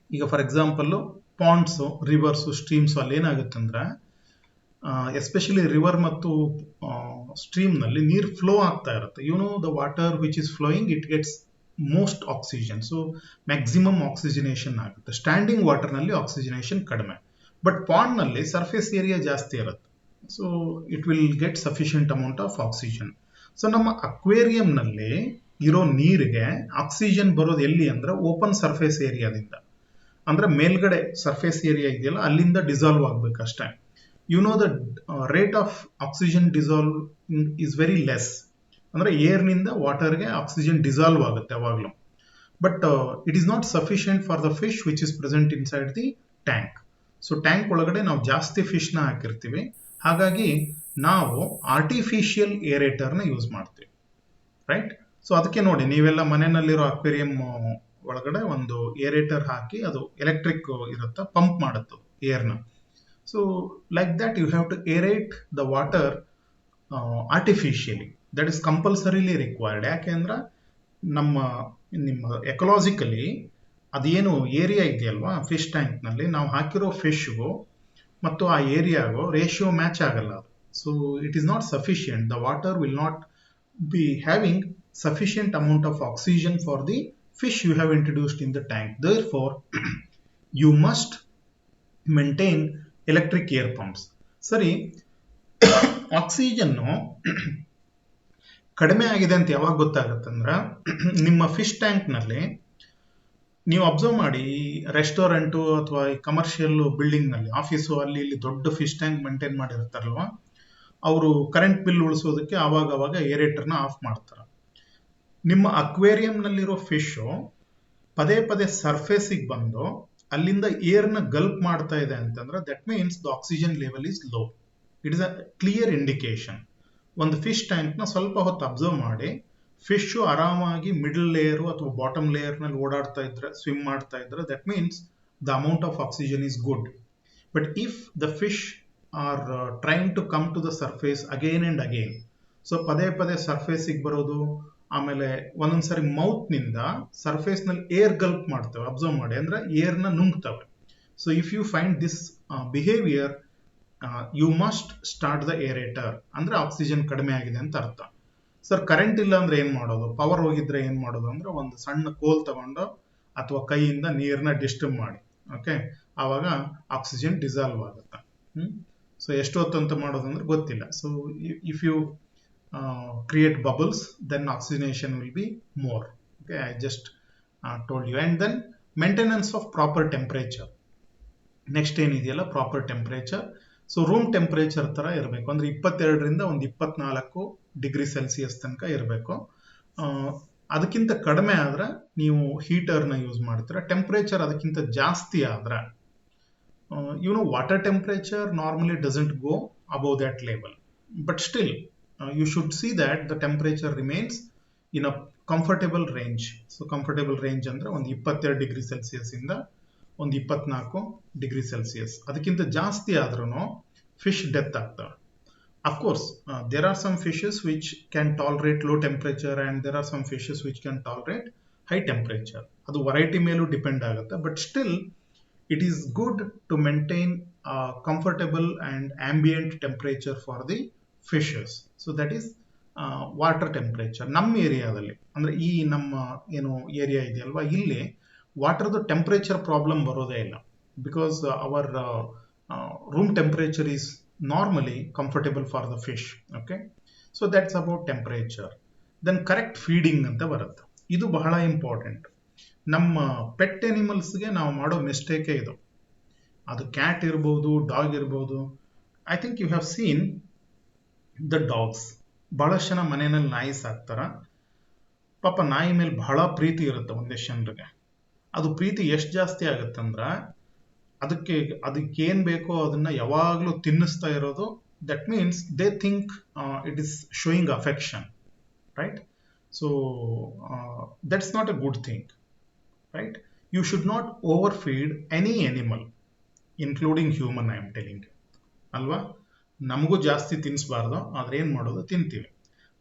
ಈಗ for example ಪಾಂಡ್ಸು, rivers, streams ಅಲ್ಲಿ ಏನಾಗುತ್ತಂದ್ರೆ ಎಸ್ಪೆಷಲಿ ರಿವರ್ ಮತ್ತು ಸ್ಟ್ರೀಮ್ನಲ್ಲಿ ನೀರು ಫ್ಲೋ ಆಗ್ತಾ ಇರುತ್ತೆ. The water which is flowing it gets most oxygen, so maximum oxygenation ಆಗುತ್ತೆ. Standing ವಾಟರ್ನಲ್ಲಿ oxygenation ಕಡಿಮೆ, ಬಟ್ ಪಾಂಡ್ನಲ್ಲಿ ಸರ್ಫೇಸ್ ಏರಿಯಾ ಜಾಸ್ತಿ ಇರುತ್ತೆ, so it will get sufficient amount of oxygen. So ನಮ್ಮ ಅಕ್ವೇರಿಯಂನಲ್ಲಿ ಇರೋ ನೀರಿಗೆ ಆಕ್ಸಿಜನ್ ಬರೋದು ಎಲ್ಲಿ ಅಂದ್ರೆ ಓಪನ್ ಸರ್ಫೇಸ್ ಏರಿಯಾದಿಂದ, ಅಂದ್ರೆ ಮೇಲ್ಗಡೆ ಸರ್ಫೇಸ್ ಏರಿಯಾ ಇದೆಯಲ್ಲ ಅಲ್ಲಿಂದ ಡಿಸಾಲ್ವ್ ಆಗ್ಬೇಕಷ್ಟೇ. The rate of oxygen dissolve is very less, ಅಂದ್ರೆ ಏರ್ನಿಂದ ವಾಟರ್ಗೆ ಆಕ್ಸಿಜನ್ ಡಿಸಾಲ್ವ್ ಆಗುತ್ತೆ ಯಾವಾಗಲೂ. But it is not sufficient for the fish which is present inside the tank. So tank ಒಳಗಡೆ ನಾವು ಜಾಸ್ತಿ ಫಿಶ್ನ ಹಾಕಿರ್ತೀವಿ, ಹಾಗಾಗಿ ನಾವು ಆರ್ಟಿಫಿಷಿಯಲ್ ಏರೇಟರ್ನ ಯೂಸ್ ಮಾಡ್ತೀವಿ, ರೈಟ್? ಸೊ ಅದಕ್ಕೆ ನೋಡಿ, ನೀವೆಲ್ಲ ಮನೆಯಲ್ಲಿರೋ ಅಕ್ವೇರಿಯಂ ಒಳಗಡೆ ಒಂದು ಏರೇಟರ್ ಹಾಕಿ ಅದು ಎಲೆಕ್ಟ್ರಿಕ್ ಇರುತ್ತೆ, ಪಂಪ್ ಮಾಡುತ್ತೆ ಏರ್ನ. So like that you have to aerate the water artificially. That is compulsorily required. ಯಾಕೆಂದ್ರೆ ನಿಮ್ಮ ಎಕಲಾಜಿಕಲಿ ಅದೇನು ಏರಿಯಾ ಇದೆಯಲ್ವಾ ಫಿಶ್ ಟ್ಯಾಂಕ್ನಲ್ಲಿ, ನಾವು ಹಾಕಿರೋ ಫಿಶ್ಗೂ ಮತ್ತು ಆ ಏರಿಯಾಗೂ ರೇಷಿಯೋ ಮ್ಯಾಚ್ ಆಗಲ್ಲ. So it is not sufficient. The water will not be having sufficient amount of oxygen for the fish you have introduced in the tank. Therefore, you must maintain electric air pumps. ಸರಿ, oxygen ಕಡಿಮೆ ಆಗಿದೆ ಅಂತ ಯಾವಾಗ ಗೊತ್ತಾಗುತ್ತಂದ್ರೆ, ನಿಮ್ಮ fish ಟ್ಯಾಂಕ್ನಲ್ಲಿ ನೀವು observe ಮಾಡಿ, restaurant ಅಥವಾ ಈ ಕಮರ್ಷಿಯಲ್ ಬಿಲ್ಡಿಂಗ್ನಲ್ಲಿ, ಆಫೀಸು ಅಲ್ಲಿ ಇಲ್ಲಿ ದೊಡ್ಡ ಫಿಶ್ ಟ್ಯಾಂಕ್ ಮೇಂಟೈನ್ ಮಾಡಿರ್ತಾರಲ್ವ, ಅವರು ಕರೆಂಟ್ ಬಿಲ್ ಉಳಿಸೋದಕ್ಕೆ ಆವಾಗ ಏರೇಟರ್ನ ಆಫ್ ಮಾಡ್ತಾರೆ. ನಿಮ್ಮ ಅಕ್ವೇರಿಯಂನಲ್ಲಿರೋ ಫಿಶು ಪದೇ ಪದೇ ಸರ್ಫೇಸಿಗೆ ಬಂದು ಅಲ್ಲಿಂದ ಏರ್ನ ಗಲ್ಪ್ ಮಾಡ್ತಾ ಇದೆ ಅಂತಂದ್ರೆ that means the oxygen level is low. It is a clear indication. ಒಂದು ಫಿಶ್ ಟ್ಯಾಂಕ್ನ ಸ್ವಲ್ಪ ಹೊತ್ತು ಅಬ್ಸರ್ವ್ ಮಾಡಿ, ಫಿಶು ಆರಾಮಾಗಿ ಮಿಡಲ್ ಲೇಯರು ಅಥವಾ ಬಾಟಮ್ ಲೇಯರ್ನಲ್ಲಿ ಓಡಾಡ್ತಾ ಇದ್ರೆ, ಸ್ವಿಮ್ ಮಾಡ್ತಾ ಇದ್ರೆ, that means the amount of oxygen is good. But if the fish are trying to come to the surface again and again, so ಪದೇ ಪದೇ ಸರ್ಫೇಸಿಗೆ ಬರೋದು, ಆಮೇಲೆ ಒಂದೊಂದ್ಸರಿ ಮೌತ್ನಿಂದ ಸರ್ಫೇಸ್ನಲ್ಲಿ ಏರ್ ಗಲ್ಪ್ ಮಾಡ್ತವೆ, ಅಬ್ಸರ್ವ್ ಮಾಡಿ, ಅಂದ್ರೆ ಏರ್ನ ನುಂಗ್ತವೆ. So if you find this behaviour, you must start the aerator, ಅಂದ್ರೆ ಆಕ್ಸಿಜನ್ ಕಡಿಮೆ ಆಗಿದೆ ಅಂತ ಅರ್ಥ. ಸರ್ ಕರೆಂಟ್ ಇಲ್ಲ ಅಂದ್ರೆ ಏನ್ ಮಾಡೋದು, ಪವರ್ ಹೋಗಿದ್ರೆ ಏನ್ ಮಾಡೋದು ಅಂದ್ರೆ, ಒಂದು ಸಣ್ಣ ಕೋಲ್ ತಗೊಂಡು ಅಥವಾ ಕೈಯಿಂದ ನೀರ್ನ ಡಿಸ್ಟರ್ಬ್ ಮಾಡಿ, ಓಕೆ, ಆವಾಗ ಆಕ್ಸಿಜನ್ ಡಿಸಾಲ್ವ್ ಆಗುತ್ತೆ. ಸೊ ಎಷ್ಟು ಹೊತ್ತು ಅಂತ ಮಾಡೋದು ಅಂದ್ರೆ ಗೊತ್ತಿಲ್ಲ. So if you create bubbles, then oxygenation will be more. Okay, I just told you. And then maintenance of proper temperature. Next ಏನಿದೆಯಲ್ಲ proper temperature. So room temperature ತರ ಇರಬೇಕು, ಅಂದ್ರೆ 22ರಿಂದ ಒಂದು 24 ಡಿಗ್ರಿ ಸೆಲ್ಸಿಯಸ್ ತನಕ ಇರಬೇಕು. ಅದಕ್ಕಿಂತ ಕಡಿಮೆ ಆದ್ರೆ ನೀವು ಹೀಟರ್ನ ಯೂಸ್ ಮಾಡ್ತೀರಾ. ಟೆಂಪರೇಚರ್ ಅದಕ್ಕಿಂತ ಜಾಸ್ತಿ ಆದ್ರೆ, water temperature normally doesn't go above that level, but still you should see that the temperature remains in a comfortable range. So comfortable range ಅಂದ್ರೆ ಒಂದು 22 ಡಿಗ್ರಿ ಸೆಲ್ಸಿಯಸ್ ಇಂದ ಒಂದು 24 ಡಿಗ್ರಿ ಸೆಲ್ಸಿಯಸ್. ಅದಕ್ಕಿಂತ ಜಾಸ್ತಿ ಆದ್ರೂ ಫಿಶ್ ಡೆತ್ ಆಗ್ತವೆ. Of course there are some fishes which can tolerate low temperature and there are some fishes which can tolerate high temperature. ಅದು variety ಮೇಲೂ ಡಿಪೆಂಡ್ ಆಗುತ್ತೆ, but still it is good to maintain a comfortable and ambient temperature for the fishes. So that is water temperature. ನಮ್ಮ ಏರಿಯಾದಲ್ಲಿ, ಅಂದ್ರೆ ಈ ನಮ್ಮ ಏನು area ಇದೆಯಲ್ವಾ, ಇಲ್ಲಿ ವಾಟರ್ದು ಟೆಂಪರೇಚರ್ ಪ್ರಾಬ್ಲಮ್ ಬರೋದೇ ಇಲ್ಲ, because our room temperature is normally comfortable for the fish. Okay, so that's about temperature. Then correct feeding ಅಂತ ಬರುತ್ತೆ. ಇದು ಬಹಳ ಇಂಪಾರ್ಟೆಂಟ್. ನಮ್ಮ ಪೆಟ್ ಎನಿಮಲ್ಸ್ಗೆ ನಾವು ಮಾಡೋ ಮಿಸ್ಟೇಕೇ ಇದು. ಅದು ಕ್ಯಾಟ್ ಇರ್ಬೋದು, ಡಾಗ್ ಇರ್ಬೋದು. I think you have seen the dogs. ಬಹಳಷ್ಟು ಜನ ಮನೆಯಲ್ಲಿ ನಾಯಿ ಸಾಕ್ತಾರ. ಪಾಪ ನಾಯಿ ಮೇಲೆ ಬಹಳ ಪ್ರೀತಿ ಇರುತ್ತೆ ಒಂದಿಷ್ಟು ಜನರಿಗೆ. ಅದು ಪ್ರೀತಿ ಎಷ್ಟು ಜಾಸ್ತಿ ಆಗುತ್ತಂದ್ರೆ, ಅದಕ್ಕೆ ಏನ್ ಬೇಕೋ ಅದನ್ನ ಯಾವಾಗಲೂ ತಿನ್ನಿಸ್ತಾ ಇರೋದು. That means they think it is showing affection, right? So that's not a good thing, right? You should not overfeed any animal, including human, I am telling you. ಅಲ್ವಾ? ನಮಗೂ ಜಾಸ್ತಿ ತಿನ್ನಿಸಬಾರ್ದು, ಆದ್ರೆ ಏನ್ ಮಾಡೋದು, ತಿಂತೀವಿ.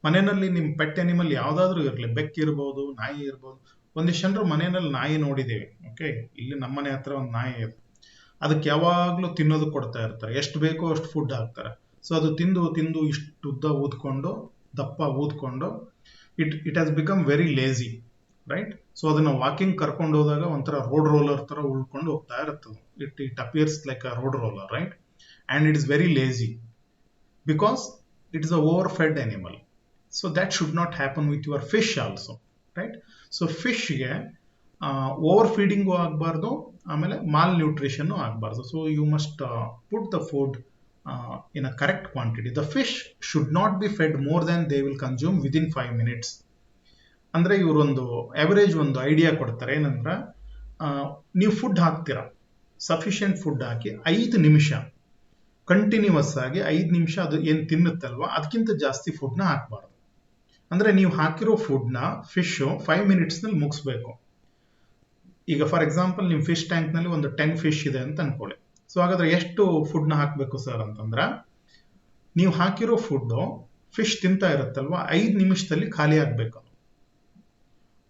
ಮನೆಯಲ್ಲಿ ನಿಮ್ಮ ಪೆಟ್ ಅನಿಮಲ್ ಯಾವುದಾದ್ರೂ ಇರಲಿ, ಬೆಕ್ಕಿರ್ಬೋದು, ನಾಯಿ ಇರ್ಬೋದು. ಒಂದಿಷ್ಟು ಜನರು ಮನೆಯಲ್ಲಿ ನಾಯಿ ನೋಡಿದ್ದೇವೆ. ಓಕೆ, ಇಲ್ಲಿ ನಮ್ಮನೆ ಹತ್ರ ಒಂದು ನಾಯಿ ಇದೆ. ಅದಕ್ಕೆ ಯಾವಾಗಲೂ ತಿನ್ನೋದು ಕೊಡ್ತಾ ಇರ್ತಾರೆ, ಎಷ್ಟು ಬೇಕೋ ಅಷ್ಟು ಫುಡ್ ಹಾಕ್ತಾರೆ. ಸೊ ಅದು ತಿಂದು ತಿಂದು ಇಷ್ಟು ಉದ್ದ ಊದ್ಕೊಂಡು, ದಪ್ಪ ಊದ್ಕೊಂಡು, it has become very lazy, right? So ಅದನ್ನ ವಾಕಿಂಗ್ ಕರ್ಕೊಂಡು ಹೋದಾಗ ಒಂಥರ ರೋಡ್ ರೋಲರ್ ತರ ಉಳ್ಕೊಂಡು ಹೋಗ್ತಾ ಇರ್ತದೆ. It appears like a road roller, right? And it is very lazy because it is a over fed animal. So that should not happen with your fish also, right? So ಫಿಶ್ಗೆ over feeding ಆಗಬಾರ್ದು, ಆಮೇಲೆ malnutrition ಆಗಬಾರ್ದು. So you must put the food in a correct quantity. The fish should not be Fed more than they will consume within 5 minutes. ಅಂದರೆ ಇವರೊಂದು average ಒಂದು idea ಕೊಡ್ತಾರೆ. ಏನಂದ್ರೆ, ನೀವು food ಹಾಕ್ತೀರಾ, ಸಫಿಷಿಯೆಂಟ್ ಫುಡ್ ಹಾಕಿ 5 ನಿಮಿಷ ಕಂಟಿನ್ಯೂಸ್ ಆಗಿ 5 ನಿಮಿಷ ಅದು ಏನು ತಿನ್ನುತ್ತಲ್ವ ಅದಕ್ಕಿಂತ ಜಾಸ್ತಿ ಫುಡ್ನ ಹಾಕಬಾರ್ದು. ಅಂದರೆ ನೀವು ಹಾಕಿರೋ ಫುಡ್ನ ಫಿಶು 5 minutesನಲ್ಲಿ ಮುಗಿಸ್ಬೇಕು. ಈಗ ಫಾರ್ ಎಕ್ಸಾಂಪಲ್ ನಿಮ್ಮ ಫಿಶ್ ಟ್ಯಾಂಕ್ನಲ್ಲಿ ಒಂದು 10 ಫಿಶ್ ಇದೆ ಅಂತ ಅನ್ಕೊಳ್ಳಿ. ಸೊ ಹಾಗಾದ್ರೆ ಎಷ್ಟು ಫುಡ್ನ ಹಾಕಬೇಕು ಸರ್ ಅಂತಂದ್ರೆ, ನೀವು ಹಾಕಿರೋ ಫುಡ್ಡು ಫಿಶ್ ತಿಂತಾ ಇರುತ್ತಲ್ವ 5 ನಿಮಿಷದಲ್ಲಿ ಖಾಲಿ ಆಗಬೇಕು.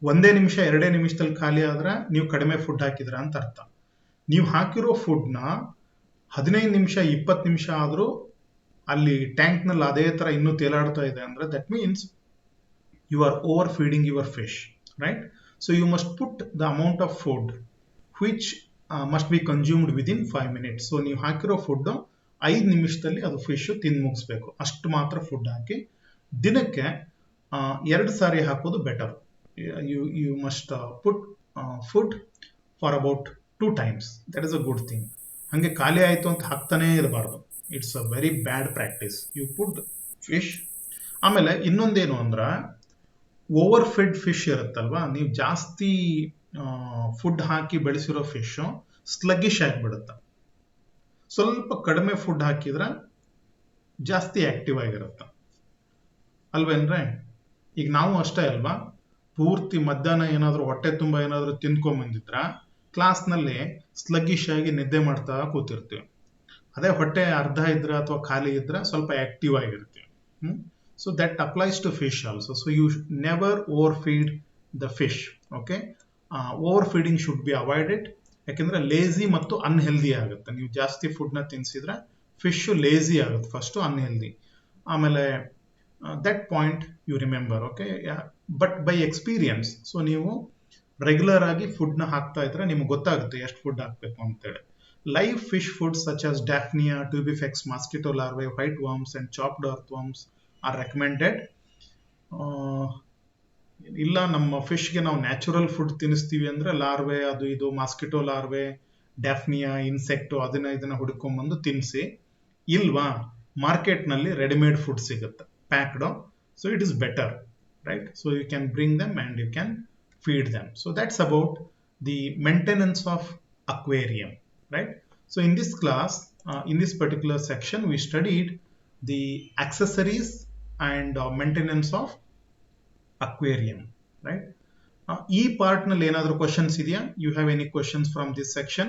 1 ನಿಮಿಷ 2 ನಿಮಿಷದಲ್ಲಿ ಖಾಲಿ ಆದ್ರೆ ನೀವು ಕಡಿಮೆ ಫುಡ್ ಹಾಕಿದ್ರ ಅಂತ ಅರ್ಥ. ನೀವು ಹಾಕಿರೋ ಫುಡ್ನ 15 ನಿಮಿಷ 20 ನಿಮಿಷ ಆದರೂ ಅಲ್ಲಿ ಟ್ಯಾಂಕ್ನಲ್ಲಿ ಅದೇ ಥರ ಇನ್ನೂ ತೇಲಾಡ್ತಾ ಇದೆ ಅಂದರೆ that means you are overfeeding your fish, right? So you must put the amount of food which must be consumed within 5 minutes. ಸೊ ನೀವು ಹಾಕಿರೋ ಫುಡ್ 5 ನಿಮಿಷದಲ್ಲಿ ಅದು ಫಿಶ್ ತಿಂದು ಮುಗಿಸ್ಬೇಕು. ಅಷ್ಟು ಮಾತ್ರ ಫುಡ್ ಹಾಕಿ. ದಿನಕ್ಕೆ 2 ಸಾರಿ ಹಾಕೋದು better. You must put food for about 2 times. That is a good thing. ಹಾಗೆ ಖಾಲಿ ಆಯಿತು ಅಂತ ಹಾಕ್ತಾನೇ ಇರಬಾರ್ದು. It's a very bad practice. You put fish. ಆಮೇಲೆ ಇನ್ನೊಂದೇನು ಅಂದ್ರೆ, ಓವರ್ ಫೆಡ್ ಫಿಶ್ ಇರುತ್ತಲ್ವಾ, ನೀವು ಜಾಸ್ತಿ ಫುಡ್ ಹಾಕಿ ಬೆಳೆಸಿರೋ ಫಿಶ್ ಸ್ಲಗ್ಗಿಶ್ ಆಗಿಬಿಡುತ್ತೆ. ಸ್ವಲ್ಪ ಕಡಿಮೆ ಫುಡ್ ಹಾಕಿದ್ರೆ ಜಾಸ್ತಿ ಆಕ್ಟಿವ್ ಆಗಿರುತ್ತೆ, ಅಲ್ವೇನ್ರೆ? ಈಗ ನಾವು ಅಷ್ಟೇ ಅಲ್ವಾ, ಪೂರ್ತಿ ಮಧ್ಯಾಹ್ನ ಏನಾದರೂ ಹೊಟ್ಟೆ ತುಂಬ ಏನಾದರೂ ತಿಂದ್ಕೊಂಬಂದಿದ್ರ ಕ್ಲಾಸ್ನಲ್ಲಿ ಸ್ಲಗ್ಗಿಶ್ ಆಗಿ ನಿದ್ದೆ ಮಾಡ್ತಾ ಕೂತಿರ್ತೀವಿ. ಅದೇ ಹೊಟ್ಟೆ ಅರ್ಧ ಇದ್ರೆ ಅಥವಾ ಖಾಲಿ ಇದ್ರೆ ಸ್ವಲ್ಪ ಆಕ್ಟಿವ್ ಆಗಿರ್ತೀವಿ. So that applies to fish also. So you never overfeed the fish. Okay, overfeeding should be avoided. ಯಾಕೆಂದ್ರೆ ಲೇಜಿ ಮತ್ತು ಅನ್ಹೆಲ್ದಿ ಆಗುತ್ತೆ. ನೀವು ಜಾಸ್ತಿ ಫುಡ್ನ ತಿನ್ಸಿದ್ರೆ ಫಿಶ್ ಲೇಜಿ ಆಗುತ್ತೆ, ಫಸ್ಟ್ ಅನ್ಹೆಲ್ದಿ, ಆಮೇಲೆ that point you remember. Okay, but by experience, so ನೀವು ರೆಗ್ಯುಲರ್ ಆಗಿ ಫುಡ್ನ ಹಾಕ್ತಾ ಇದ್ರೆ ನಿಮ್ಗೆ ಗೊತ್ತಾಗುತ್ತೆ ಎಷ್ಟು ಫುಡ್ ಹಾಕಬೇಕು ಅಂತೇಳಿ. Live fish foods such as daphnia, tubifex, mosquito larvae, white worms and chopped earth worms are recommended. ಇಲ್ಲ ನಮ್ಮ ಫಿಶ್ಗೆ ನಾವು ನ್ಯಾಚುರಲ್ ಫುಡ್ ತಿನ್ನಿಸ್ತೀವಿ ಅಂದರೆ ಲಾರ್ವೆ, ಅದು ಇದು ಮಾಸ್ಕಿಟೋ ಲಾರ್ವೆ, ಡ್ಯಾಫ್ನಿಯಾ, ಇನ್ಸೆಕ್ಟು ಇದನ್ನ ಹುಡ್ಕೊಂಡ್ಬಂದು ತಿನ್ನಿಸಿ. ಇಲ್ವಾ, ಮಾರ್ಕೆಟ್ನಲ್ಲಿ ರೆಡಿಮೇಡ್ ಫುಡ್ ಸಿಗುತ್ತೆ packed. So it is better, right? So you can bring them and you can feed them. So that's about the maintenance of aquarium, right? So in this class, in this particular section, we studied the accessories and maintenance of aquarium, right? E part nalli enaದರೂ questions ಇದೆಯಾ? You have any questions from this section?